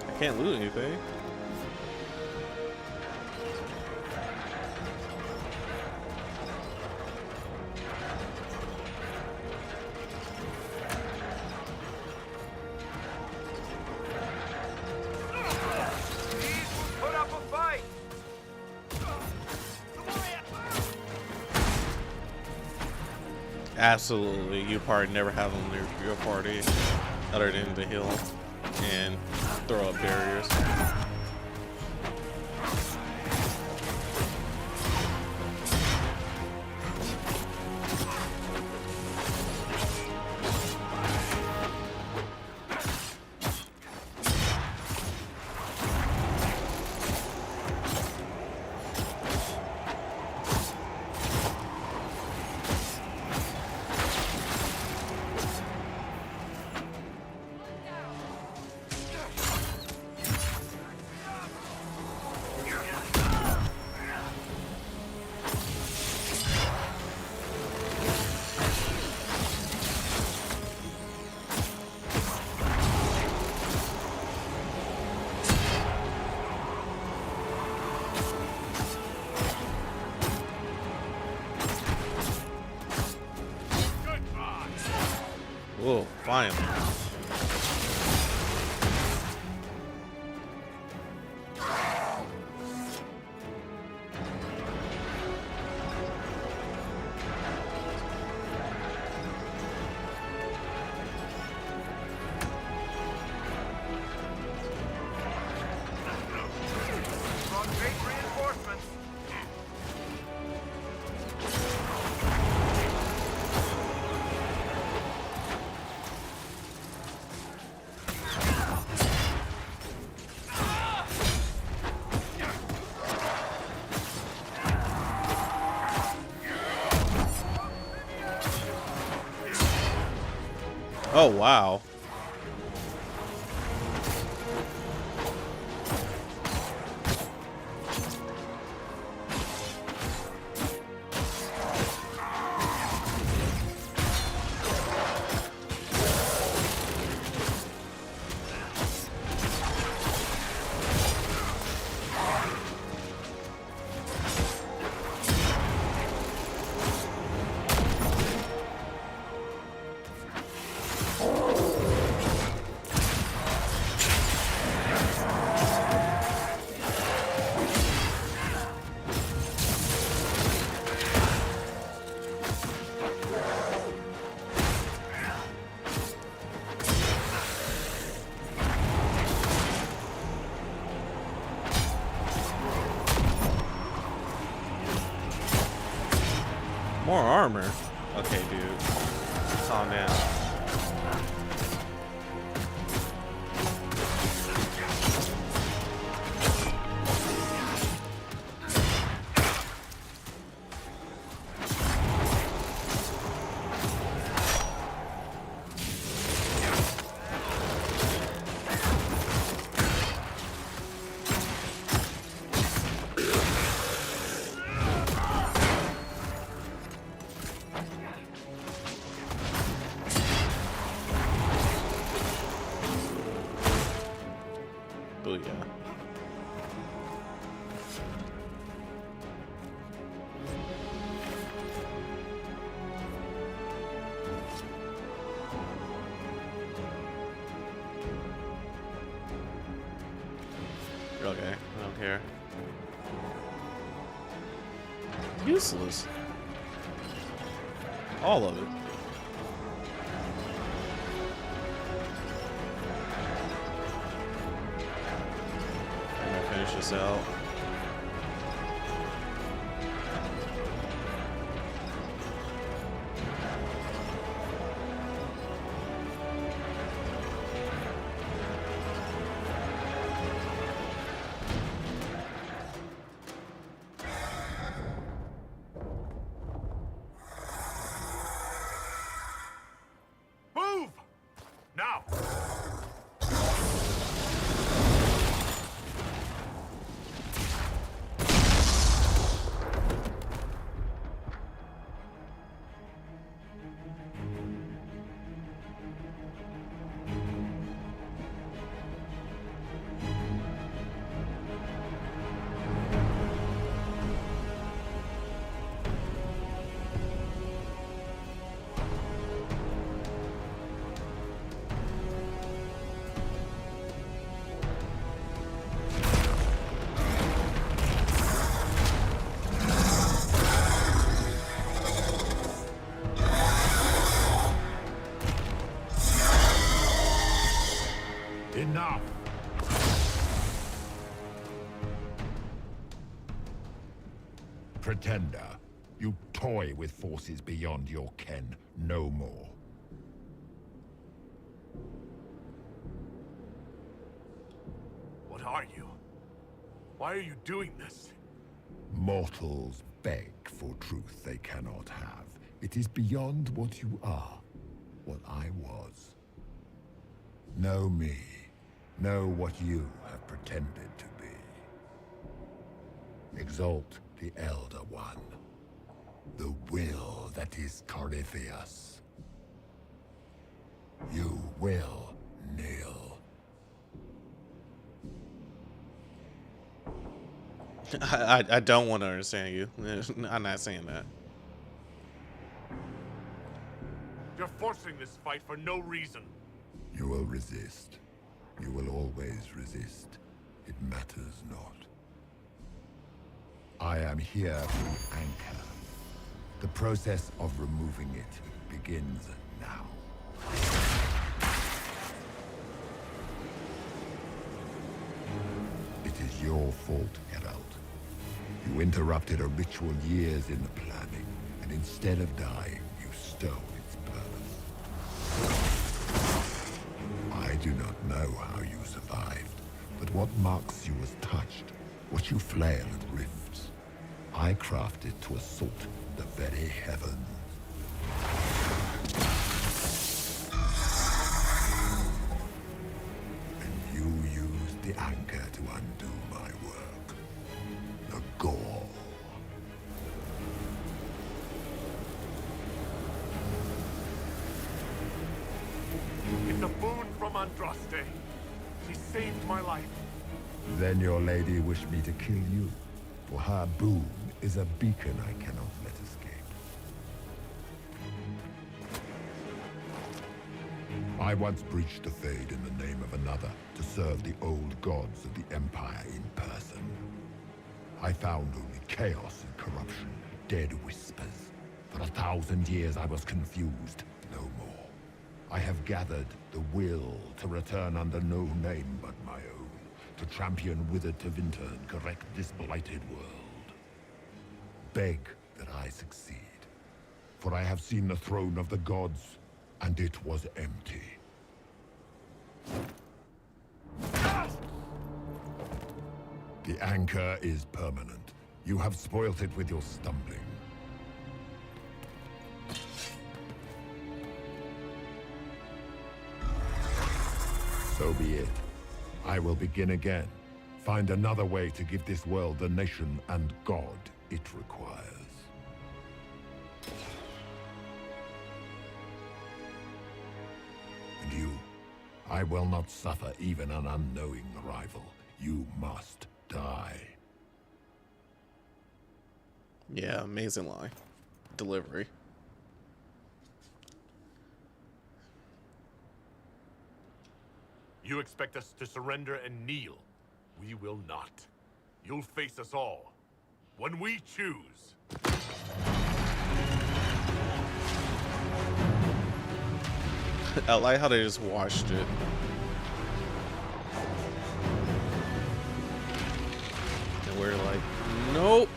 I can't loot anything. Absolutely, you probably never have them near your party other than to heal and throw up barriers. Whoa, finally. Oh, wow. More armor. Okay, dude. Calm down. Booyah. Okay, I don't care. Useless. All of it. I'm gonna finish this out. Move! Now! Enough! Pretender, you toy with forces beyond your ken no more. What are you? Why are you doing this? Mortals beg for truth they cannot have. It is beyond what you are, what I was. Know me. Know what you have pretended to be. Exalt the Elder One. The will that is Corypheus. You will kneel. I don't want to understand you. I'm not saying that. You're forcing this fight for no reason. You will resist. You will always resist. It matters not. I am here to anchor. The process of removing it begins now. It is your fault, Herald. You interrupted a ritual years in the planning, and instead of dying, you stole its purpose. I do not know how you survived, but what marks you as touched, what you flail at rifts, I crafted to assault the very heavens. anchor to undo my work. The gore. It's a boon from Andraste. She saved my life. Then your lady wished me to kill you, for her boon is a beacon I cannot let escape. I once breached the Fade in the name of another to serve the old gods of the Empire in person. I found only chaos and corruption, dead whispers. For 1,000 years I was confused, no more. I have gathered the will to return under no name but my own, to champion withered to Vinter and correct this blighted world. Beg that I succeed, for I have seen the throne of the gods, and it was empty. The anchor is permanent. You have spoilt it with your stumbling. So be it. I will begin again. Find another way to give this world the nation and God it requires. And you, I will not suffer even an unknowing rival. You must die. Yeah, amazing line. Delivery. You expect us to surrender and kneel. We will not. You'll face us all. When we choose. I like how they just washed it. And we're like, nope.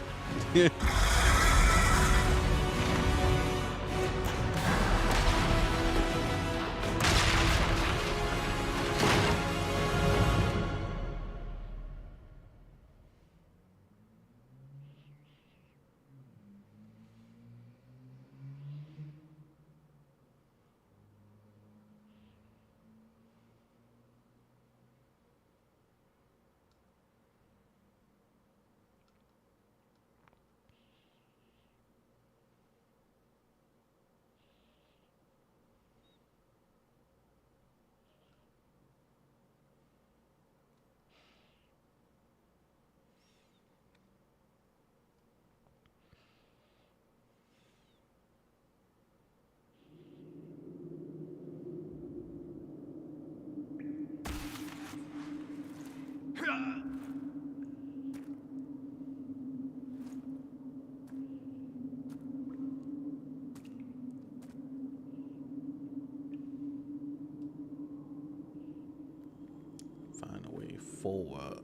Find a way forward.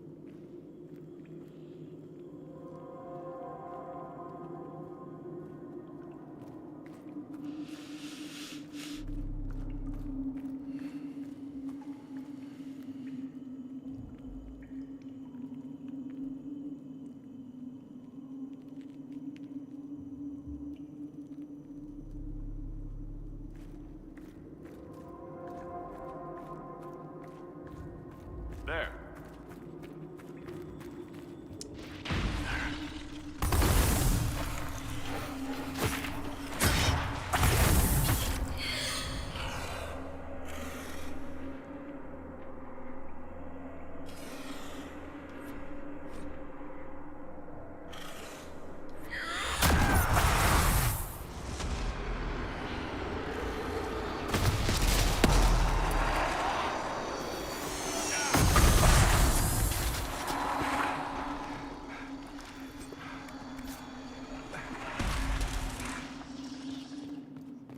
There.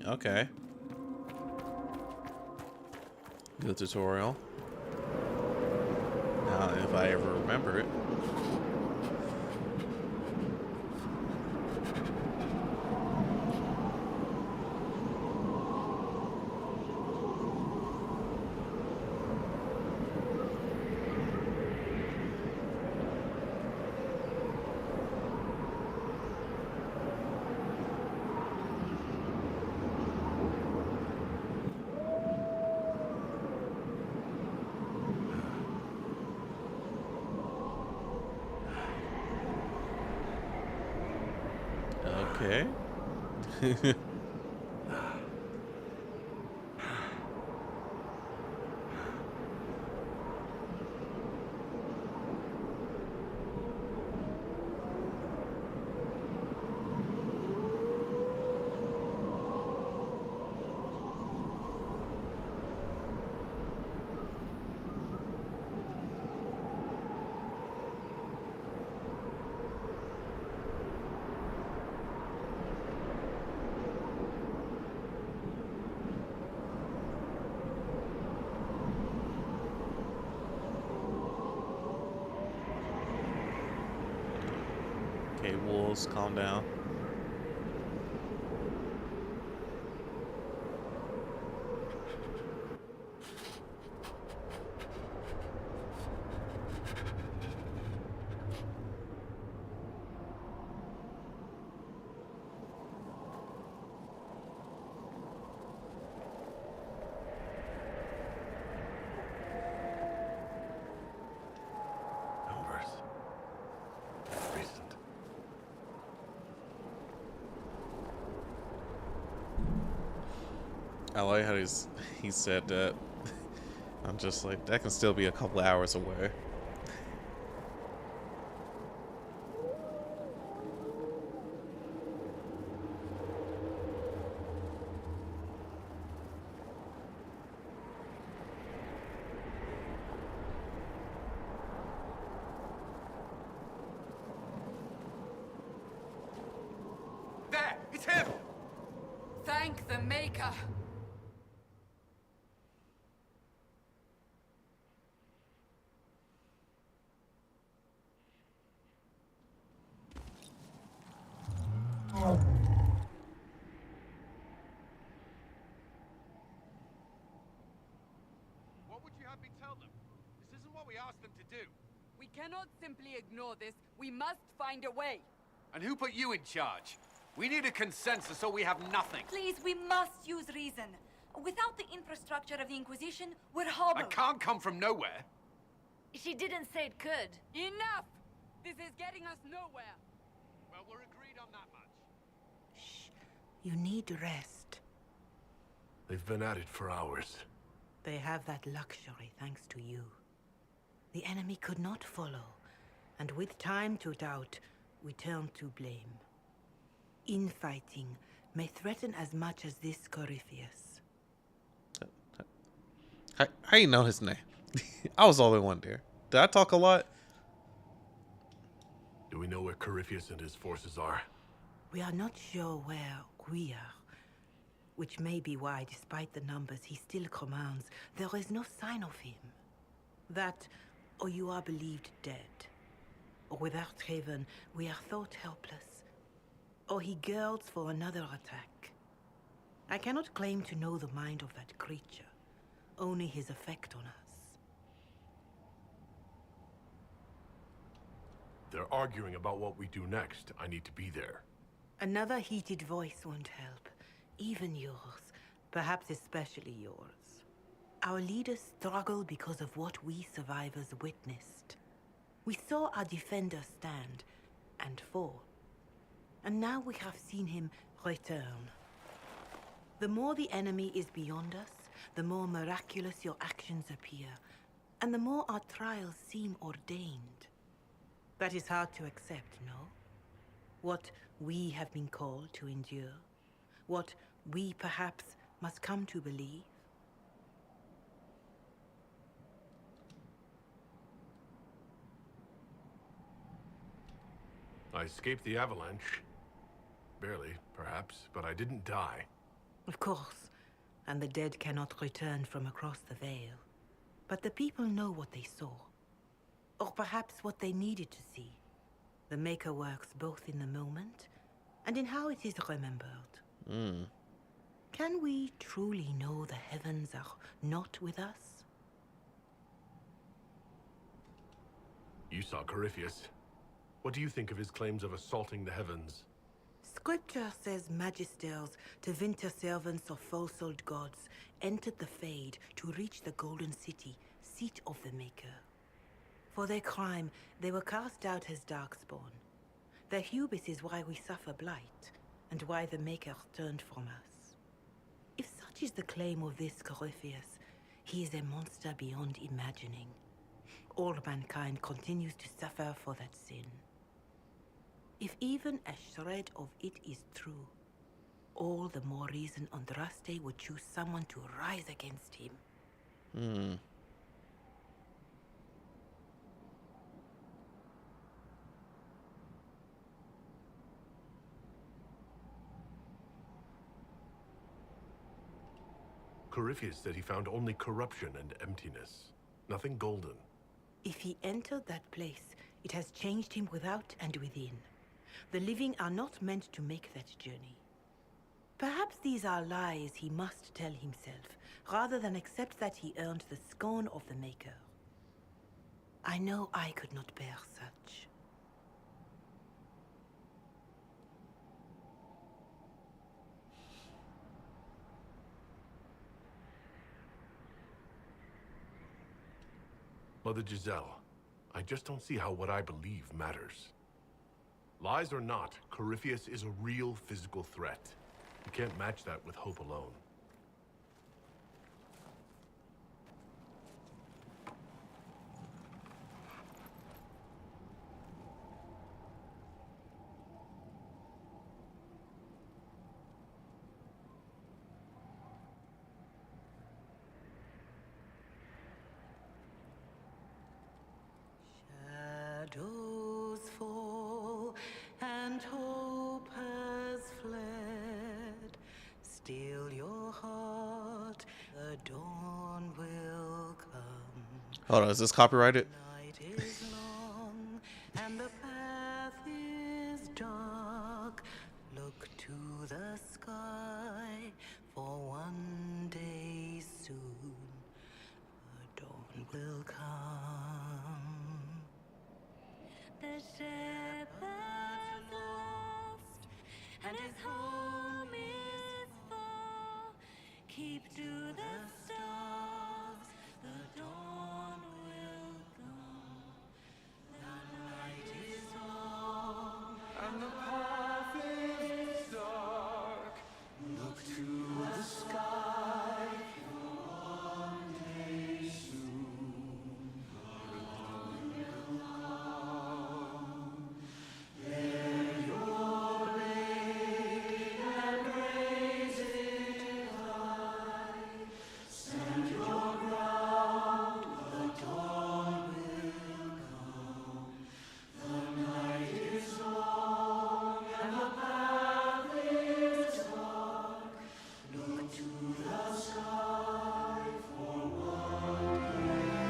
Okay. Good tutorial. Now, if I ever remember it. Okay. Okay, wolves, calm down. Numbers. Recent. I like how he said that. I'm just like, that can still be a couple hours away. There! It's him! Thank the Maker! What would you have me tell them? This isn't what we asked them to do. We cannot simply ignore this. We must find a way. And who put you in charge? We need a consensus or we have nothing. Please, we must use reason. Without the infrastructure of the Inquisition, we're hobbled. I can't come from nowhere. She didn't say it could. Enough! This is getting us nowhere. Well, we're agreed on that much. You need rest. They've been at it for hours. They have that luxury thanks to you. The enemy could not follow, and with time to doubt, we turn to blame. Infighting may threaten as much as this Corypheus. How you know his name? I was the only one there. Did I talk a lot? Do we know where Corypheus and his forces are? We are not sure where we are, which may be why, despite the numbers he still commands, there is no sign of him. That, or you are believed dead, or without Haven, we are thought helpless, or he girds for another attack. I cannot claim to know the mind of that creature, only his effect on us. They're arguing about what we do next. I need to be there. Another heated voice won't help. Even yours. Perhaps especially yours. Our leaders struggle because of what we survivors witnessed. We saw our defender stand and fall. And now we have seen him return. The more the enemy is beyond us, the more miraculous your actions appear, and the more our trials seem ordained. That is hard to accept, no? What we have been called to endure, what we perhaps must come to believe. I escaped the avalanche. Barely, perhaps, but I didn't die. Of course, and the dead cannot return from across the veil. But the people know what they saw. Or perhaps what they needed to see. The Maker works both in the moment and in how it is remembered. Can we truly know the heavens are not with us? You saw Corypheus. What do you think of his claims of assaulting the heavens? Scripture says magisters, to winter servants of false-old gods, entered the Fade to reach the Golden City, seat of the Maker. For their crime, they were cast out as darkspawn. Their hubris is why we suffer blight. and why the Maker turned from us. If such is the claim of this Corypheus, he is a monster beyond imagining. All mankind continues to suffer for that sin. If even a shred of it is true, all the more reason Andraste would choose someone to rise against him. Corypheus said he found only corruption and emptiness. Nothing golden. If he entered that place, it has changed him without and within. The living are not meant to make that journey. Perhaps these are lies he must tell himself, rather than accept that he earned the scorn of the Maker. I know I could not bear such. Mother Giselle, I just don't see how what I believe matters. Lies or not, Corypheus is a real physical threat. You can't match that with hope alone. Shadows fall and hope has fled. Still your heart, the dawn will come. Hold on, is this copyrighted? Night is long and the path is dark. Look to the sky for one day soon. The dawn will come. The shepherd's lost, and his home is far. Keep to the stars, the dawn will come. The night is long, and the path is dark. Look to the sky for one day soon. The dawn will come. Bear your blade and raise it high. Stand your ground, the dawn will come. The night is long and the path is dark. Look to the sky for one day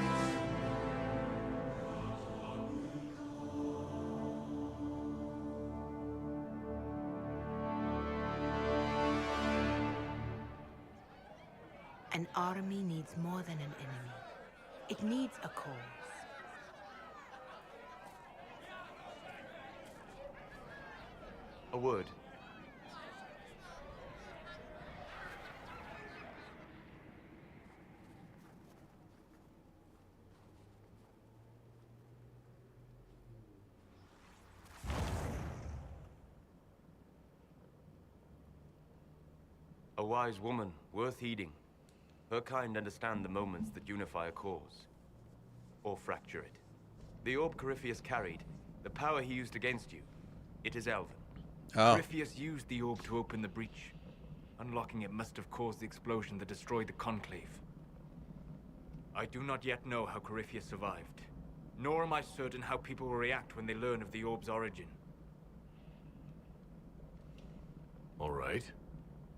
An army needs more than an enemy. It needs a cause. A word. A wise woman, worth heeding. Her kind understand the moments that unify a cause. Or fracture it. The orb Corypheus carried, the power he used against you, it is Elven. Oh. Corypheus used the orb to open the breach. Unlocking it must have caused the explosion that destroyed the Conclave. I do not yet know how Corypheus survived, nor am I certain how people will react when they learn of the orb's origin. All right.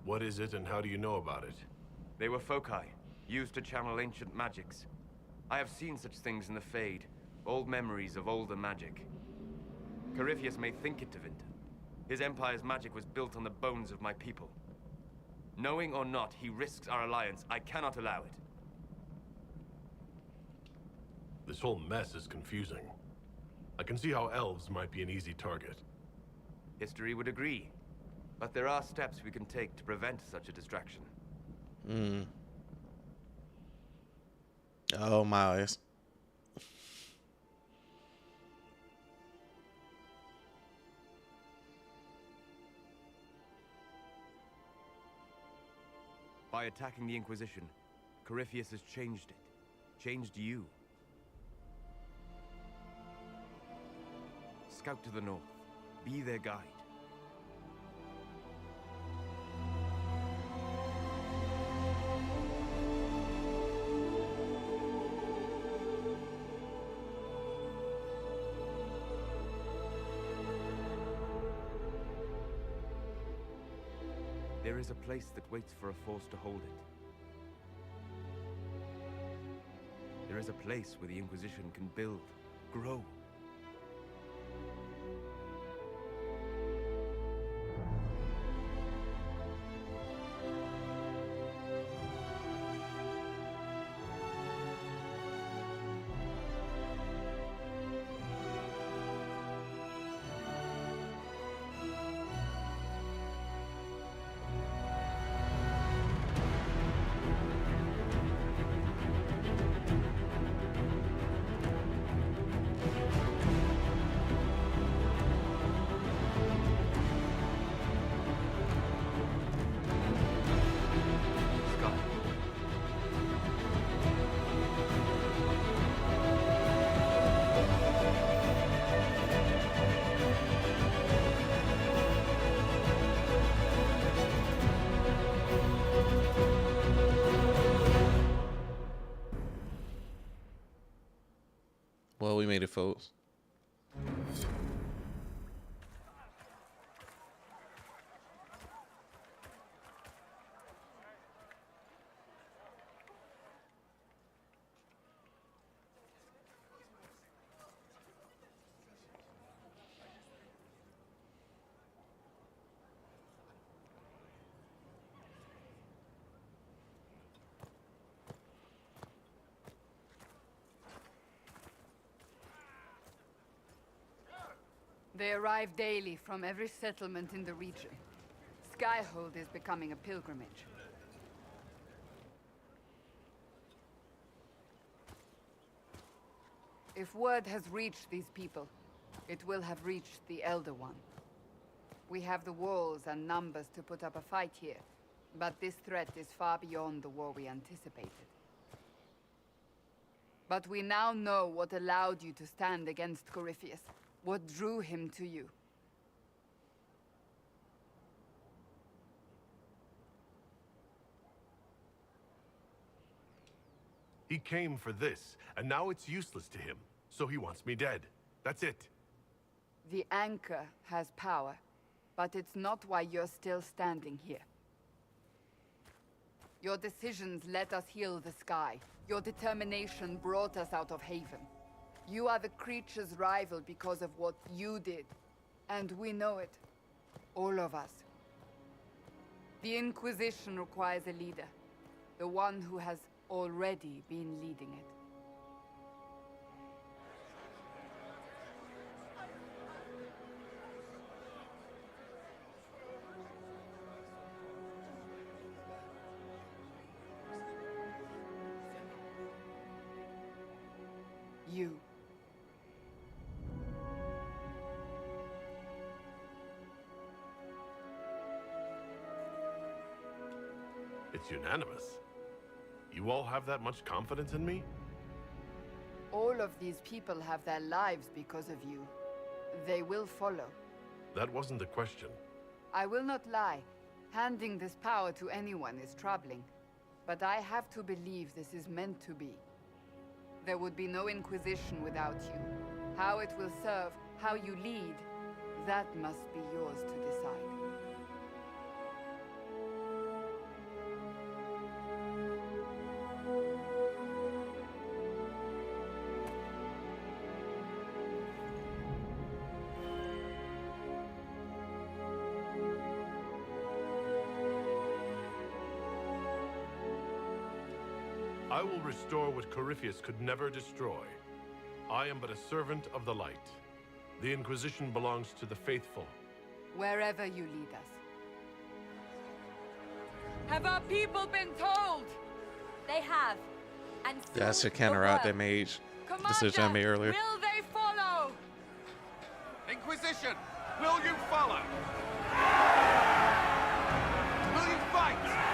What is it and how do you know about it? They were foci, used to channel ancient magics. I have seen such things in the Fade, old memories of older magic. Corypheus may think it Tevinter. His empire's magic was built on the bones of my people. Knowing or not, he risks our alliance. I cannot allow it. This whole mess is confusing. I can see how elves might be an easy target. History would agree. But there are steps we can take to prevent such a distraction. Oh my eyes. by attacking the Inquisition, Corypheus has changed it. Changed you. Scout to the north. Be their guide. There is a place that waits for a force to hold it. There is a place where the Inquisition can build, grow. Well, we made it, folks. They arrive daily from every settlement in the region. Skyhold is becoming a pilgrimage. If word has reached these people, it will have reached the Elder One. We have the walls and numbers to put up a fight here, but this threat is far beyond the war we anticipated. But we now know what allowed you to stand against Corypheus. What drew him to you? He came for this, and now it's useless to him. So he wants me dead. That's it. The anchor has power, but it's not why you're still standing here. Your decisions let us heal the sky. Your determination brought us out of Haven. You are the creature's rival because of what you did. And we know it. All of us. The Inquisition requires a leader. The one who has already been leading it. You. It's unanimous. You all have that much confidence in me? All of these people have their lives because of you. They will follow. That wasn't the question. I will not lie. Handing this power to anyone is troubling. But I have to believe this is meant to be. There would be no Inquisition without you. How it will serve, how you lead, that must be yours to decide. I will restore what Corypheus could never destroy. I am but a servant of the light. The Inquisition belongs to the faithful. Wherever you lead us. Have our people been told? They have. And Yeah, that should counteract that mage decision I made earlier. Will they follow? Inquisition, will you follow? Will you fight?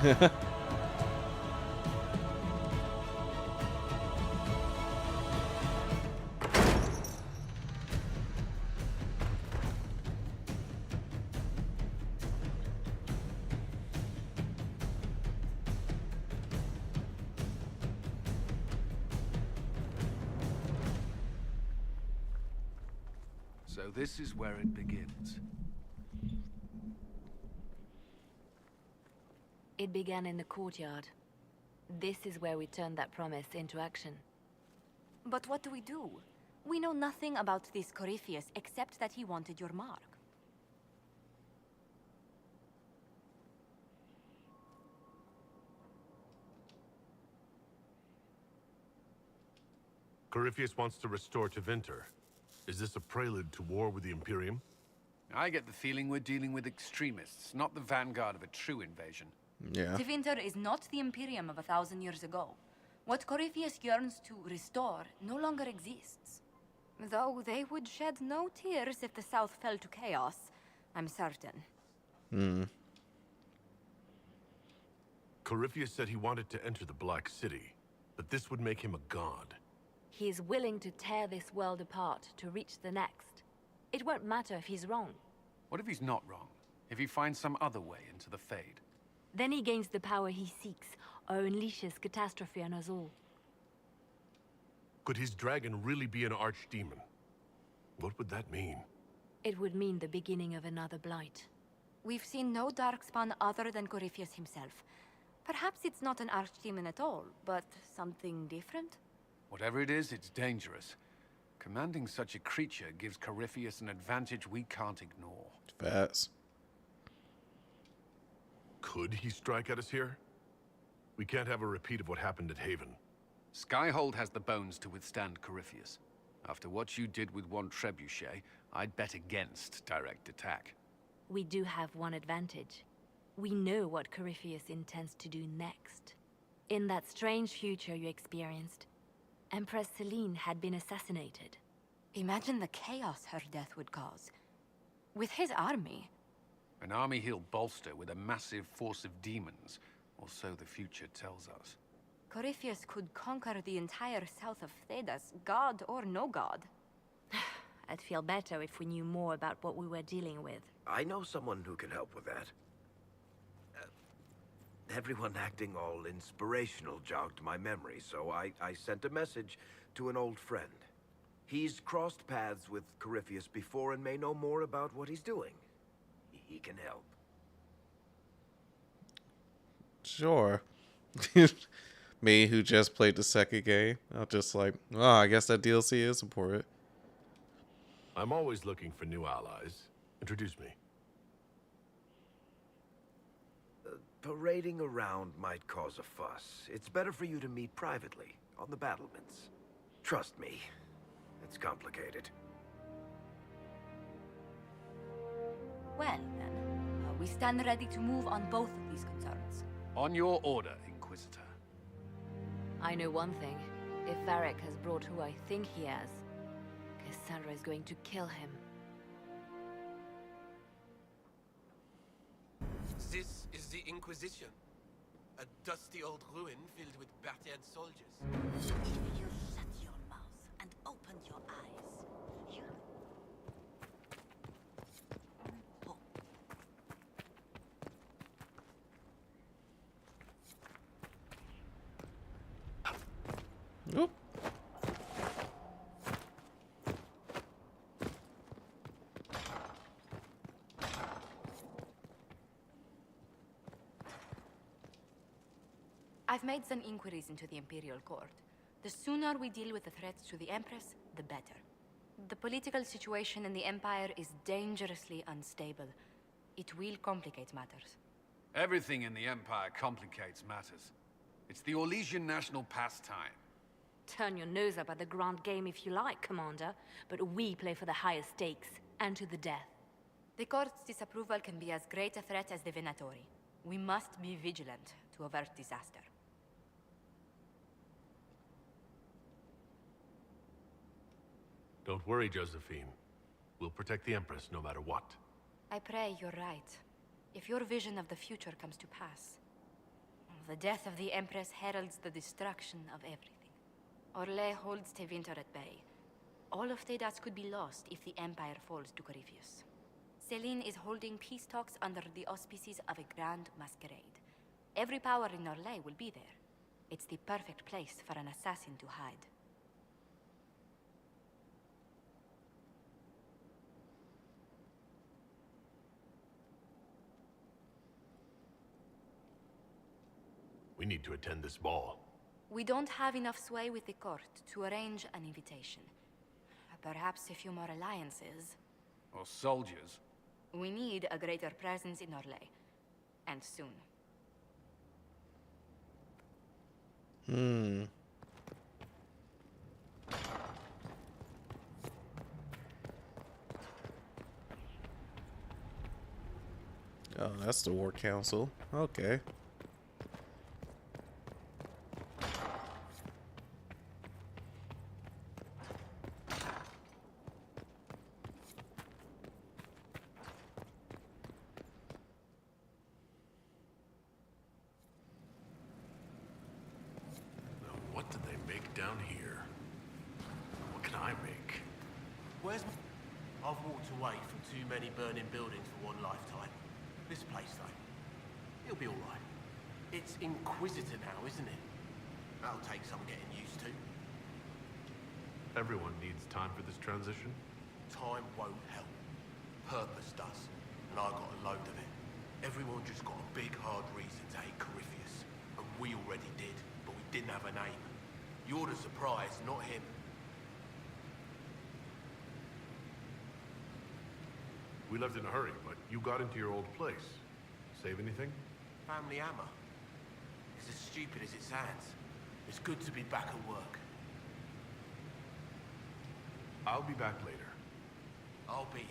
So this is where it begins. It began in the courtyard. This is where we turned that promise into action. But what do? We know nothing about this Corypheus except that he wanted your mark. Corypheus wants to restore Tevinter. Is this a prelude to war with the Imperium? I get the feeling we're dealing with extremists, not the vanguard of a true invasion. Yeah. Tevinter is not the Imperium of 1,000 years ago. What Corypheus yearns to restore no longer exists. Though they would shed no tears if the South fell to chaos, I'm certain. Corypheus said he wanted to enter the Black City, but this would make him a god. He is willing to tear this world apart to reach the next. It won't matter if he's wrong. What if he's not wrong? If he finds some other way into the Fade? Then he gains the power he seeks, or unleashes catastrophe on us all. Could his dragon really be an archdemon? What would that mean? It would mean the beginning of another blight. We've seen no darkspawn other than Corypheus himself. Perhaps it's not an archdemon at all, but something different? Whatever it is, it's dangerous. Commanding such a creature gives Corypheus an advantage we can't ignore. Facts. Could he strike at us here? We can't have a repeat of what happened at Haven. Skyhold has the bones to withstand Corypheus. After what you did with one trebuchet, I'd bet against direct attack. We do have one advantage. We know what Corypheus intends to do next. In that strange future you experienced, Empress Celine had been assassinated. Imagine the chaos her death would cause. With his army. An army he'll bolster with a massive force of demons, or so the future tells us. Corypheus could conquer the entire south of Thedas, god or no god. I'd feel better if we knew more about what we were dealing with. I know someone who can help with that. Everyone acting all inspirational jogged my memory, so I sent a message to an old friend. He's crossed paths with Corypheus before and may know more about what he's doing. He can help. Sure. Me, who just played the second game, I'm just like, oh, I guess that DLC is important. I'm always looking for new allies. Introduce me. Parading around might cause a fuss. It's better for you to meet privately, on the battlements. Trust me, it's complicated. Well, then, we stand ready to move on both of these concerns. On your order, Inquisitor. I know one thing. If Varric has brought who I think he has, Cassandra is going to kill him. This is the Inquisition. A dusty old ruin filled with battered soldiers. If you shut your mouth and open your eyes, you... Oop. I've made some inquiries into the Imperial Court. The sooner we deal with the threats to the Empress, the better. The political situation in the Empire is dangerously unstable. It will complicate matters. Everything in the Empire complicates matters. It's the Orlesian national pastime. Turn your nose up at the grand game if you like, Commander, but we play for the highest stakes, and to the death. The Court's disapproval can be as great a threat as the Venatori. We must be vigilant to avert disaster. Don't worry, Josephine. We'll protect the Empress no matter what. I pray you're right. If your vision of the future comes to pass, The death of the Empress heralds the destruction of everything. Orlais holds Tevinter at bay. All of Thedas could be lost if the Empire falls to Corypheus. Celine is holding peace talks under the auspices of a grand masquerade. Every power in Orlais will be there. It's the perfect place for an assassin to hide. We need to attend this ball. We don't have enough sway with the court to arrange an invitation. Perhaps a few more alliances. Or soldiers. We need a greater presence in Orlais. And soon. Oh, that's the War Council. Okay. What did they make down here? What can I make? Where's my... I've walked away from too many burning buildings for one lifetime. This place, though, it'll be all right. It's Inquisitor now, isn't it? That'll take some getting used to. Everyone needs time for this transition. Time won't help. Purpose does. And I got a load of it. Everyone just got a big, hard reason to hate Corypheus. And we already did, but we didn't have a name. You're the surprise, not him. We left in a hurry, but you got into your old place. Save anything? Family hammer. It's as stupid as it sounds. It's good to be back at work. I'll be back later. I'll be here.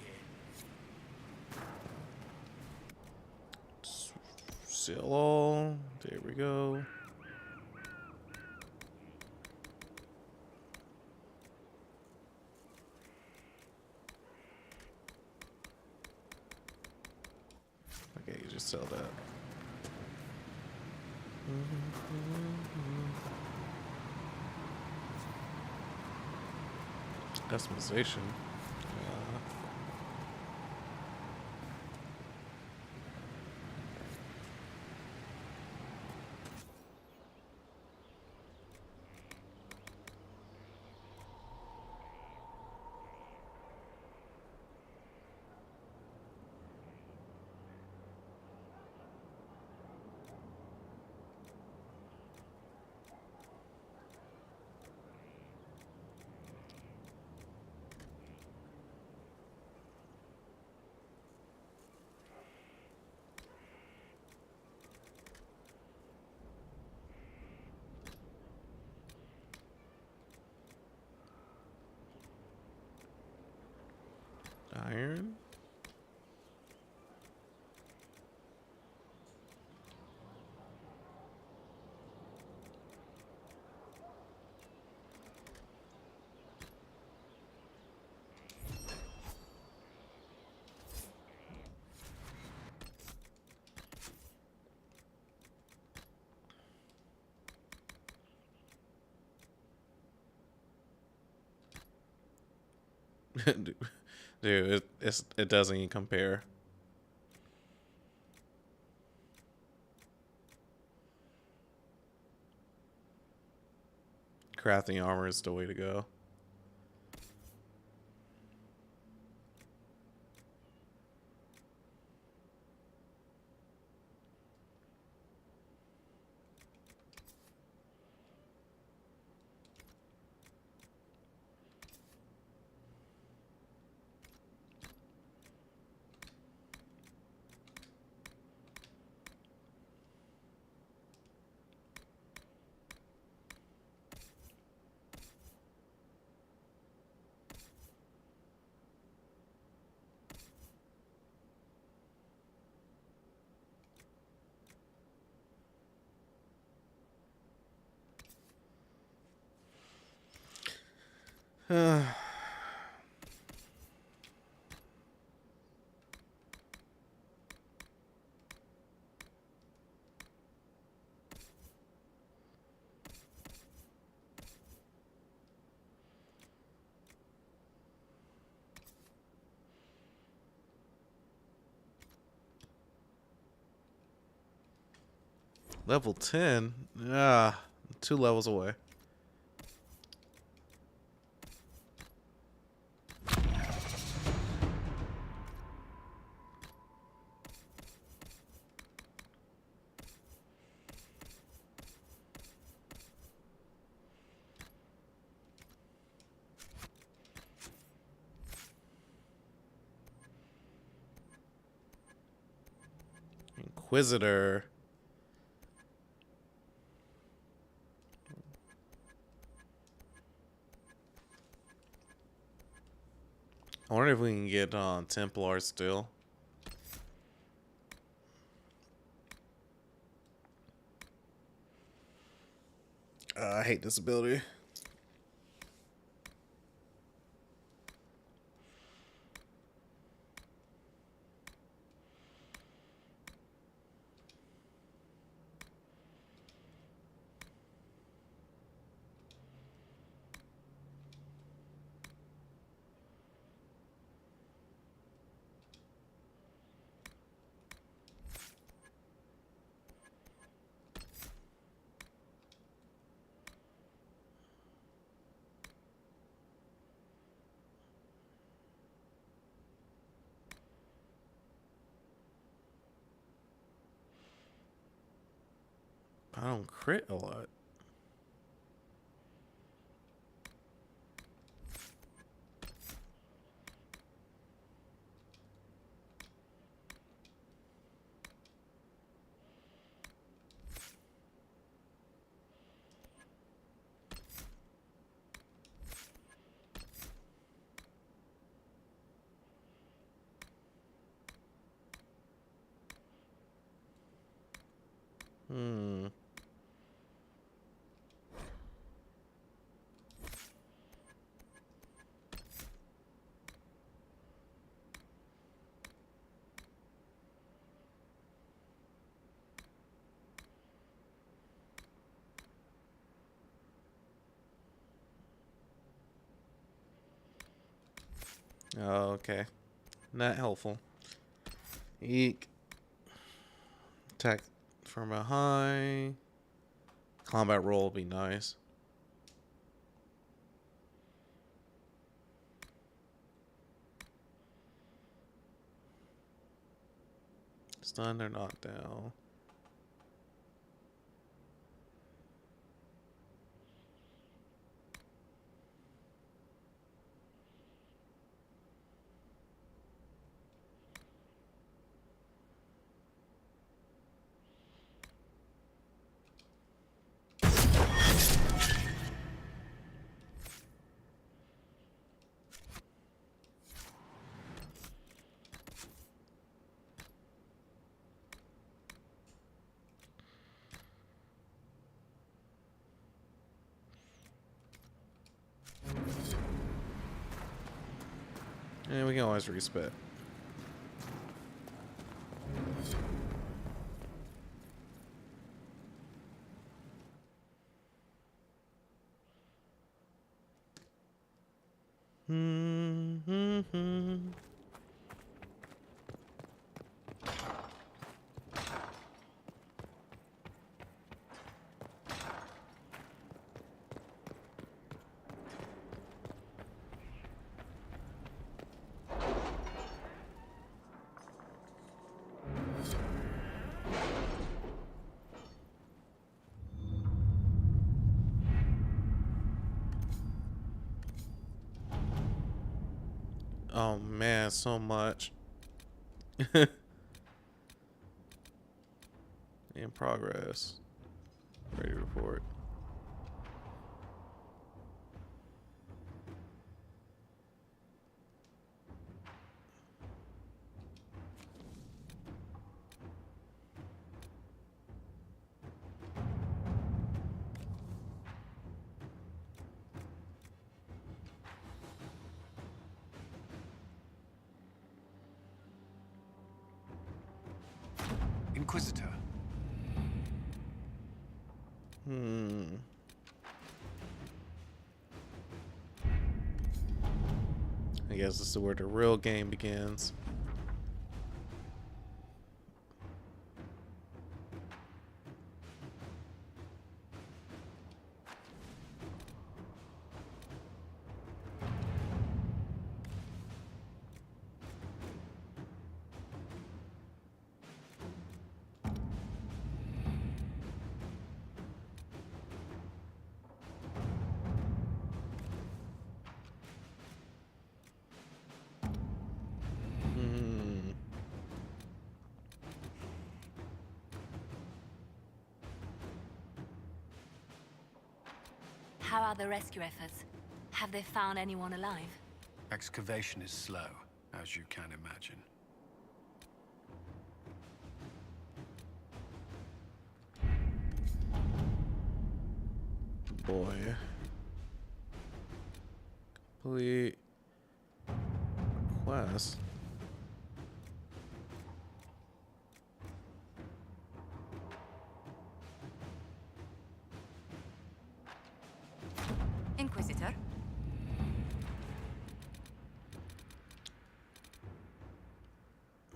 Seal all. There we go. Okay, you just sell that. Customization. Iron. Dude, it doesn't even compare. Crafting armor is the way to go. Level 10? Ah, 2 levels away. Inquisitor. I wonder if we can get Templar still. I hate this ability. I don't crit a lot. Hmm. Oh, okay. Not helpful. Eek. Attack from behind. Combat roll would be nice. Stunned or knocked down. And we can always respec. Oh man, so much. In progress. Ready to report. Inquisitor. I guess this is where the real game begins. How are the rescue efforts? Have they found anyone alive? Excavation is slow, as you can imagine. Boy. Complete quest. Inquisitor?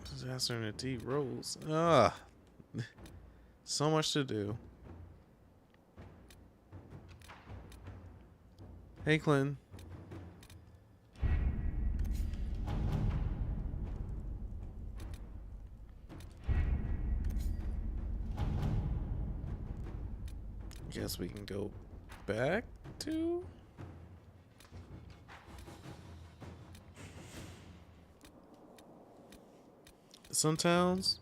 Disaster in the deep rolls. Ah, so much to do. Hey, Clint. Guess we can go back to some towns,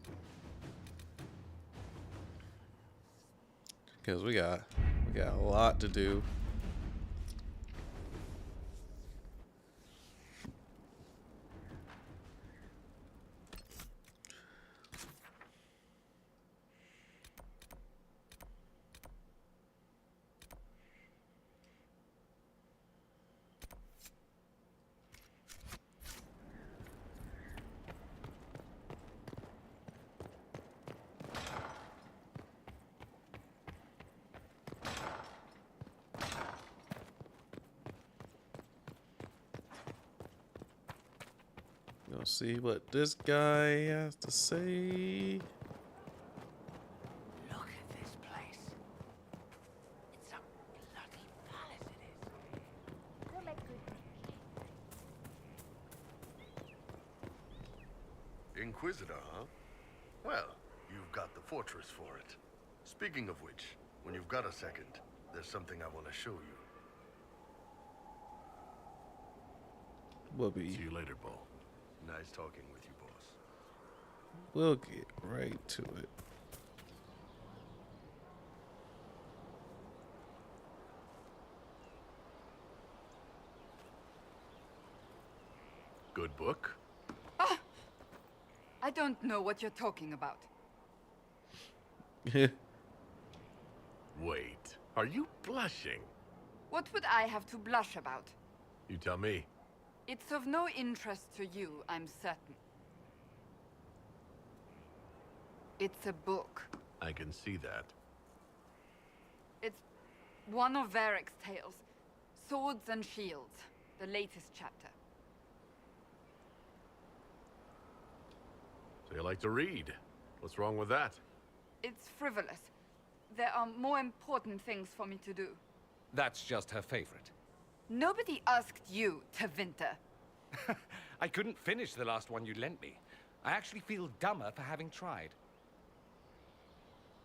because we got a lot to do. Go see what this guy has to say. Look at this place. It's a bloody palace, it is. Inquisitor, huh? Well, you've got the fortress for it. Speaking of which, when you've got a second, there's something I want to show you. Whoopee. See you later, Bo. Nice talking with you, boss. We'll get right to it. Good book? Ah! I don't know what you're talking about. Wait, are you blushing? What would I have to blush about? You tell me. It's of no interest to you, I'm certain. It's a book. I can see that. It's one of Varric's tales. Swords and Shields, the latest chapter. So you like to read. What's wrong with that? It's frivolous. There are more important things for me to do. That's just her favorite. Nobody asked you to winter. I couldn't finish the last one you lent me. I actually feel dumber for having tried.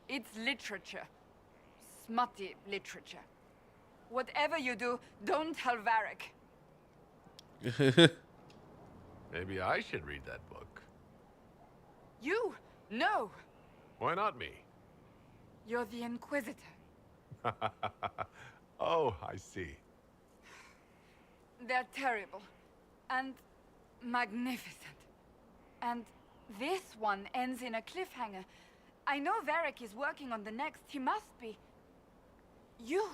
It's literature. Smutty literature. Whatever you do, don't tell Varric. Maybe I should read that book. You? No! Why not me? You're the Inquisitor. Oh, I see. They're terrible. And magnificent. And this one ends in a cliffhanger. I know Varric is working on the next. He must be. You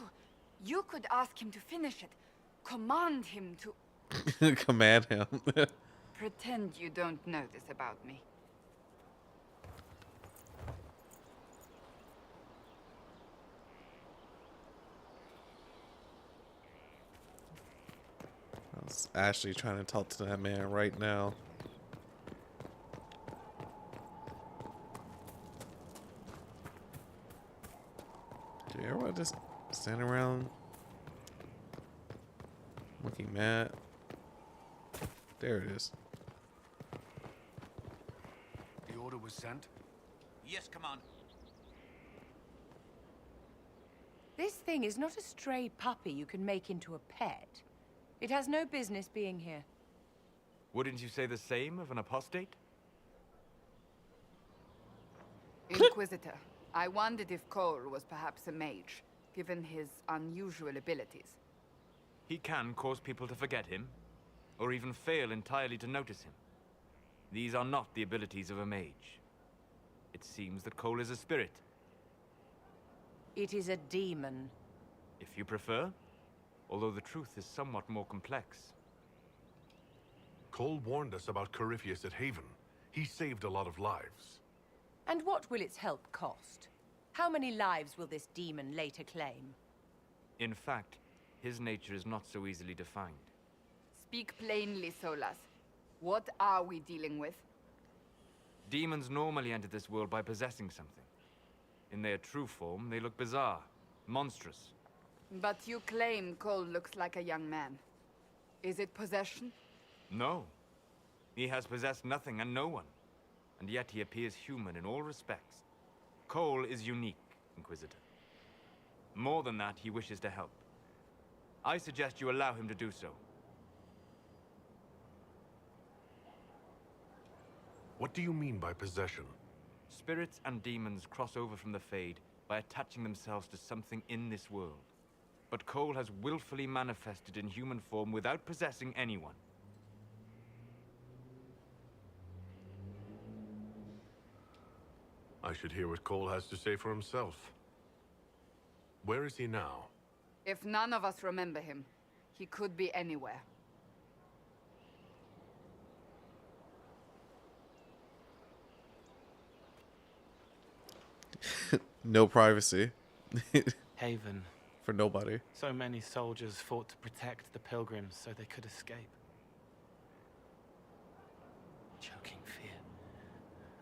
could ask him to finish it. Command him to... Command him. Pretend you don't know this about me. I was actually trying to talk to that man right now. Dude, everyone just standing around looking mad. There it is. The order was sent? Yes, Commander. This thing is not a stray puppy you can make into a pet. It has no business being here. Wouldn't you say the same of an apostate? Inquisitor, I wondered if Cole was perhaps a mage. given his unusual abilities. He can cause people to forget him, or even fail entirely to notice him. These are not the abilities of a mage. It seems that Cole is a spirit. It is a demon. If you prefer, although the truth is somewhat more complex. Cole warned us about Corypheus at Haven. He saved a lot of lives. And what will its help cost? How many lives will this demon later claim? In fact, his nature is not so easily defined. Speak plainly, Solas. What are we dealing with? Demons normally enter this world by possessing something. In their true form, they look bizarre, monstrous. But you claim Cole looks like a young man. Is it possession? No. He has possessed nothing and no one. And yet he appears human in all respects. Cole is unique, Inquisitor. More than that, he wishes to help. I suggest you allow him to do so. What do you mean by possession? Spirits and demons cross over from the Fade by attaching themselves to something in this world. But Cole has willfully manifested in human form without possessing anyone. I should hear what Cole has to say for himself. Where is he now? If none of us remember him, he could be anywhere. No privacy. Haven. For nobody. So many soldiers fought to protect the pilgrims so they could escape. Choking fear.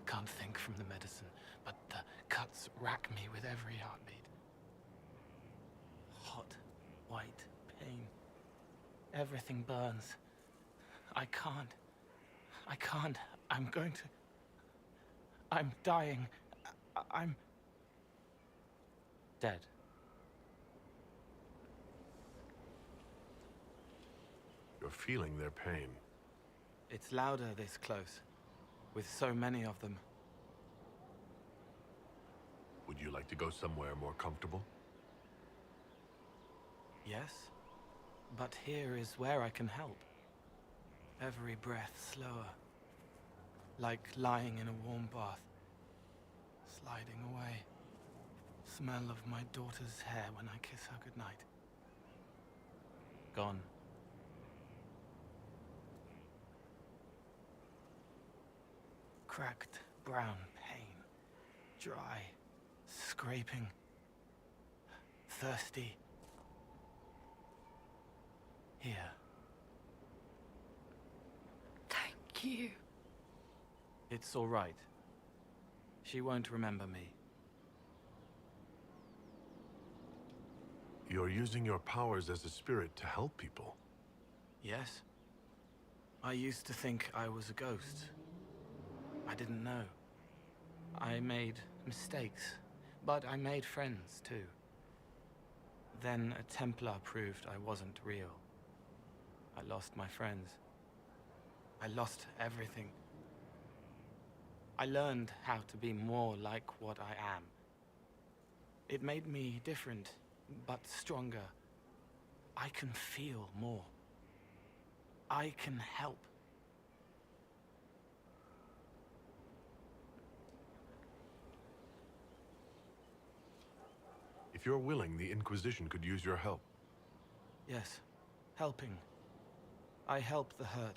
Can't think from the medicine, but the cuts rack me with every heartbeat. Hot, white pain. Everything burns. I can't. I'm going to... I'm dying. I'm... dead. You're feeling their pain. It's louder this close, with so many of them. Would you like to go somewhere more comfortable? Yes, but here is where I can help. Every breath slower, like lying in a warm bath, sliding away. Smell of my daughter's hair when I kiss her goodnight. Gone. Cracked brown pain, dry, scraping, thirsty. Here. Thank you. It's all right. She won't remember me. You're using your powers as a spirit to help people. Yes. I used to think I was a ghost. I didn't know. I made mistakes, but I made friends too. Then a Templar proved I wasn't real. I lost my friends. I lost everything. I learned how to be more like what I am. It made me different, but stronger. I can feel more. I can help. If you're willing, the Inquisition could use your help. Yes, helping. I help the hurt,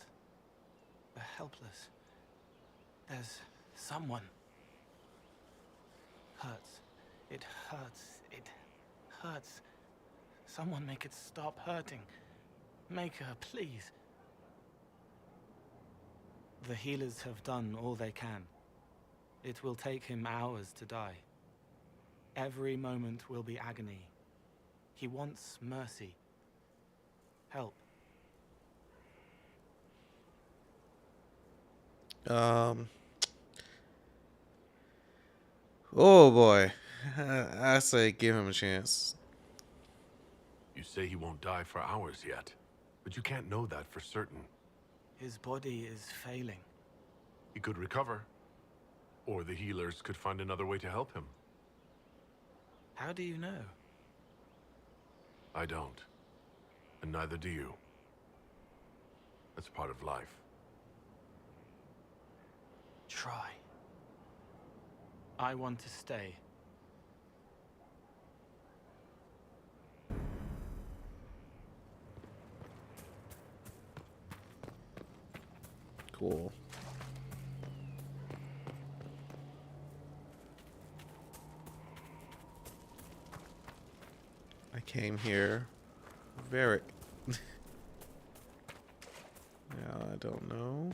the helpless. There's someone. Hurts. It hurts. It hurts. Someone make it stop hurting. Make her, please. The healers have done all they can. It will take him hours to die. Every moment will be agony. He wants mercy. Help. Oh boy. I say give him a chance. You say he won't die for hours yet, but you can't know that for certain. His body is failing. He could recover, or the healers could find another way to help him. How do you know? I don't. And neither do you. That's part of life. Try. I want to stay. Cool. I came here. Varric. Now I don't know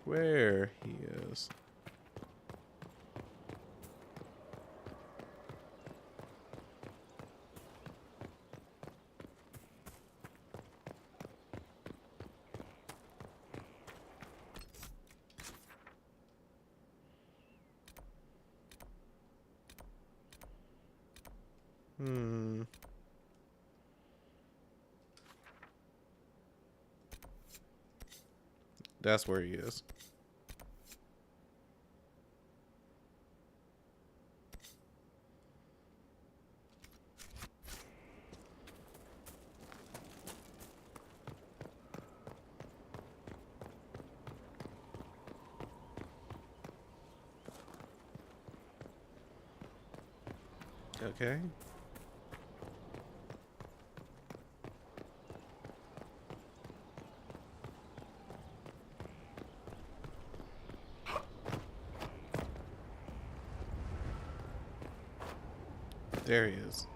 where he is. That's where he is. Okay. There he is.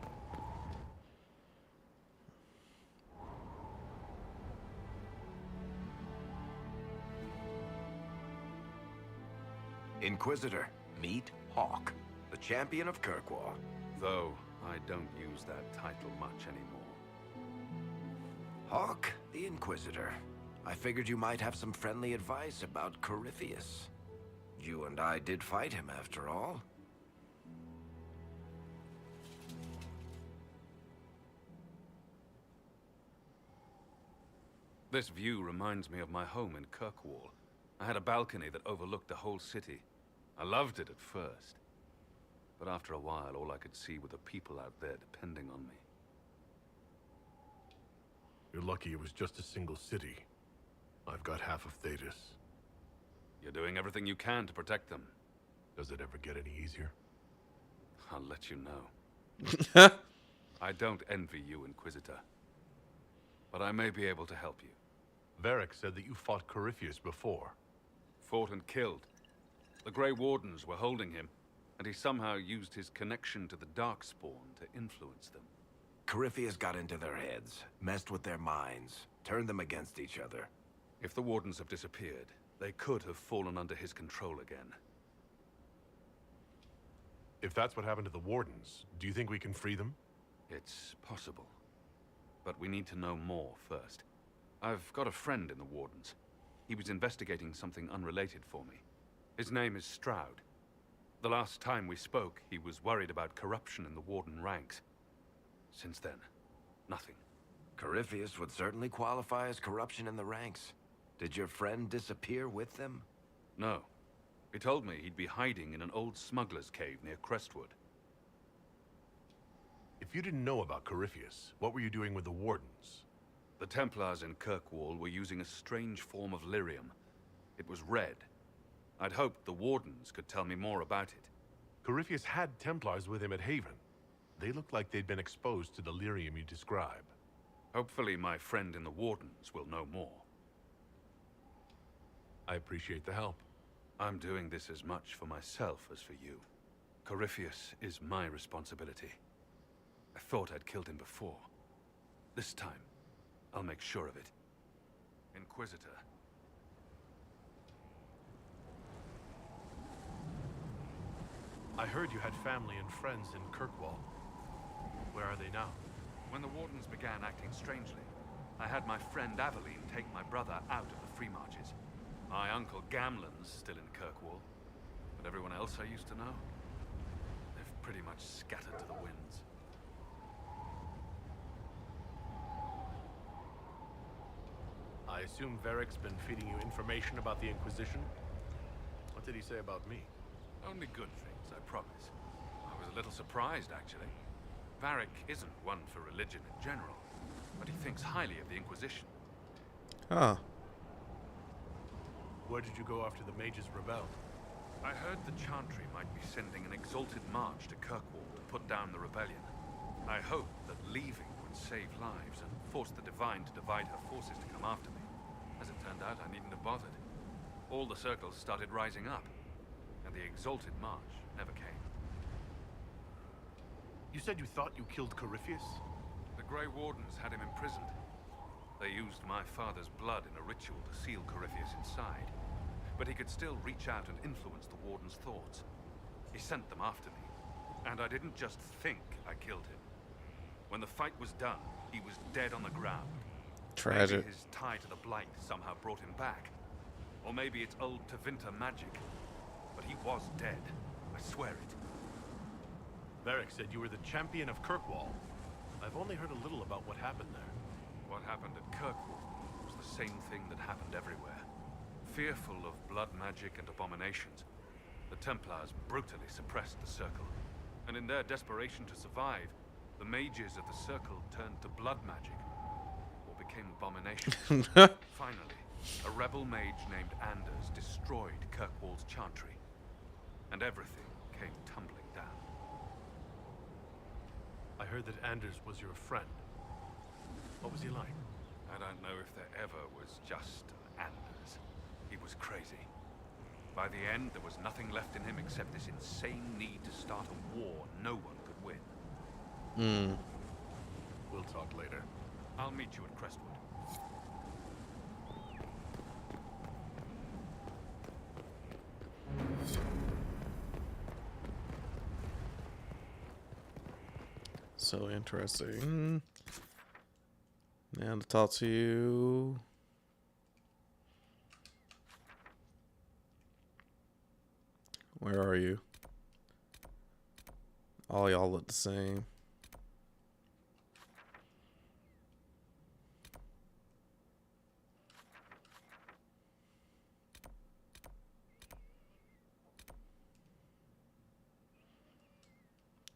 Inquisitor, meet Hawk, the champion of Kirkwall. Though I don't use that title much anymore. Hawk, the Inquisitor. I figured you might have some friendly advice about Corypheus. You and I did fight him after all. This view reminds me of my home in Kirkwall. I had a balcony that overlooked the whole city. I loved it at first. But after a while, all I could see were the people out there depending on me. You're lucky it was just a single city. I've got half of Thedas. You're doing everything you can to protect them. Does it ever get any easier? I'll let you know. I don't envy you, Inquisitor. But I may be able to help you. Varric said that you fought Corypheus before. Fought and killed. The Grey Wardens were holding him, and he somehow used his connection to the Darkspawn to influence them. Corypheus got into their heads, messed with their minds, turned them against each other. If the Wardens have disappeared, they could have fallen under his control again. If that's what happened to the Wardens, do you think we can free them? It's possible. But we need to know more first. I've got a friend in the Wardens. He was investigating something unrelated for me. His name is Stroud. The last time we spoke, he was worried about corruption in the Warden ranks. Since then, nothing. Corypheus would certainly qualify as corruption in the ranks. Did your friend disappear with them? No. He told me he'd be hiding in an old smuggler's cave near Crestwood. If you didn't know about Corypheus, what were you doing with the Wardens? The Templars in Kirkwall were using a strange form of lyrium. It was red. I'd hoped the Wardens could tell me more about it. Corypheus had Templars with him at Haven. They looked like they'd been exposed to the lyrium you describe. Hopefully my friend in the Wardens will know more. I appreciate the help. I'm doing this as much for myself as for you. Corypheus is my responsibility. I thought I'd killed him before. This time, I'll make sure of it. Inquisitor. I heard you had family and friends in Kirkwall. Where are they now? When the Wardens began acting strangely, I had my friend Aveline take my brother out of the Free Marches. My uncle Gamlen's still in Kirkwall, but everyone else I used to know, they've pretty much scattered to the winds. I assume Varric's been feeding you information about the Inquisition? What did he say about me? Only good things, I promise. I was a little surprised, actually. Varric isn't one for religion in general, but he thinks highly of the Inquisition. Huh. Where did you go after the mages rebelled? I heard the Chantry might be sending an exalted march to Kirkwall to put down the rebellion. I hoped that leaving would save lives and force the Divine to divide her forces to come after me. As it turned out, I needn't have bothered. All the circles started rising up, and the exalted march never came. You said you thought you killed Corypheus? The Grey Wardens had him imprisoned. They used my father's blood in a ritual to seal Corypheus inside. But he could still reach out and influence the Warden's thoughts. He sent them after me. And I didn't just think I killed him. When the fight was done, he was dead on the ground. Tragic. Maybe his tie to the Blight somehow brought him back. Or maybe it's old Tevinter magic. But he was dead. I swear it. Varric said you were the champion of Kirkwall. I've only heard a little about what happened there. What happened at Kirkwall was the same thing that happened everywhere. Fearful of blood magic and abominations, the Templars brutally suppressed the Circle. And in their desperation to survive, the mages of the Circle turned to blood magic, or became abominations. Finally, a rebel mage named Anders destroyed Kirkwall's Chantry, and everything came tumbling down. I heard that Anders was your friend. What was he like? I don't know if there ever was just Anders. He was crazy. By the end, there was nothing left in him except this insane need to start a war no one could win. We'll talk later. I'll meet you at Crestwood. So interesting. Now to talk to you. Where are you? All y'all look the same.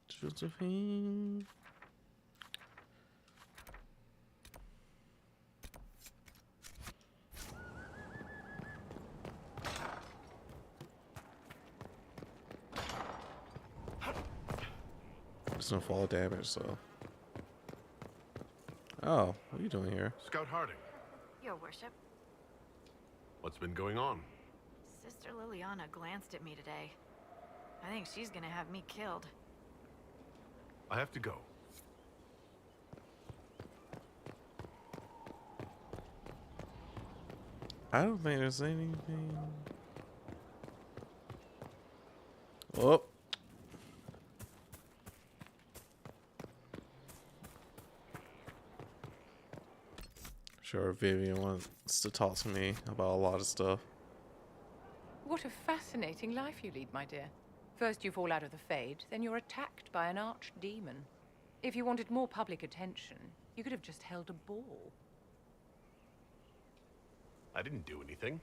Josephine. It's no fall damage, so. Oh, what are you doing here? Scout Harding. Your worship. What's been going on? Sister Liliana glanced at me today. I think she's gonna have me killed. I have to go. I don't think there's anything. Oh. Sure, Vivian wants to talk to me about a lot of stuff. What a fascinating life you lead, my dear. First you fall out of the Fade, then you're attacked by an archdemon. If you wanted more public attention, you could have just held a ball. I didn't do anything.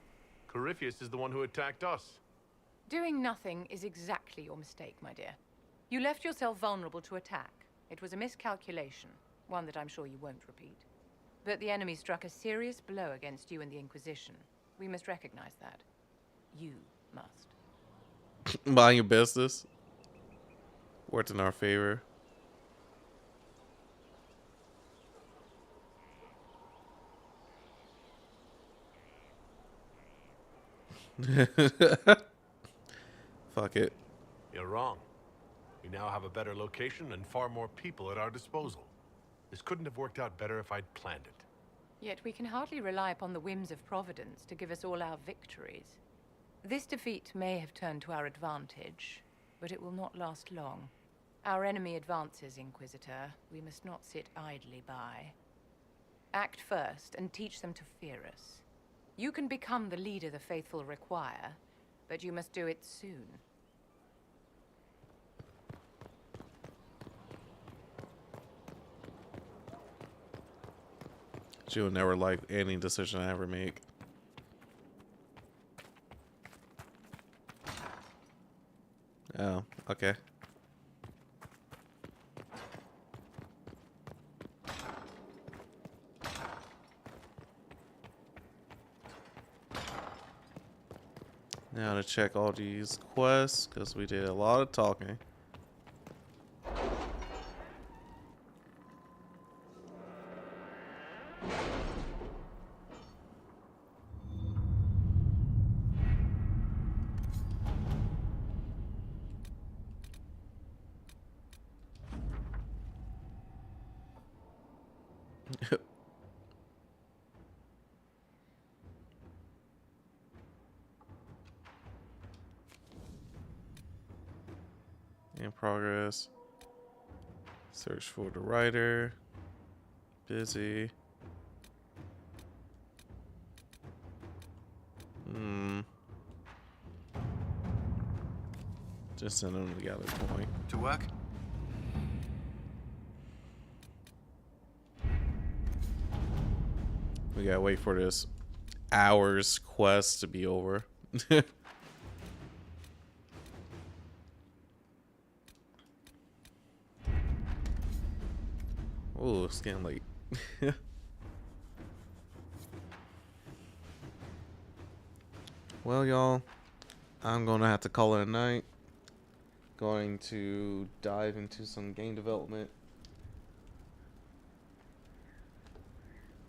Corypheus is the one who attacked us. Doing nothing is exactly your mistake, my dear. You left yourself vulnerable to attack. It was a miscalculation, one that I'm sure you won't repeat. But the enemy struck a serious blow against you and the Inquisition. We must recognize that. You must. Mind your business. Worked in our favor. Fuck it. You're wrong. We now have a better location and far more people at our disposal. This couldn't have worked out better if I'd planned it. Yet we can hardly rely upon the whims of Providence to give us all our victories. This defeat may have turned to our advantage, but it will not last long. Our enemy advances, Inquisitor. We must not sit idly by. Act first and teach them to fear us. You can become the leader the faithful require, but you must do it soon. She will never like any decision I ever make. Oh, okay. Now to check all these quests, because we did a lot of talking. In progress. Search for the writer. Busy. Just send them to the other point. To work? We gotta wait for this hour's quest to be over. Oh, it's getting late. Well, y'all, I'm gonna have to call it a night. Going to dive into some game development.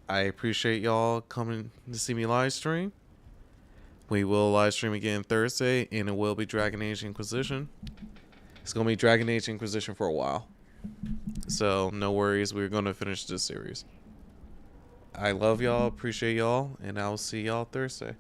I appreciate y'all coming to see me live stream. We will live stream again Thursday, and it will be Dragon Age Inquisition. It's gonna be Dragon Age Inquisition for a while. So, no worries. We're going to finish this series. I love y'all, appreciate y'all, and I'll see y'all Thursday.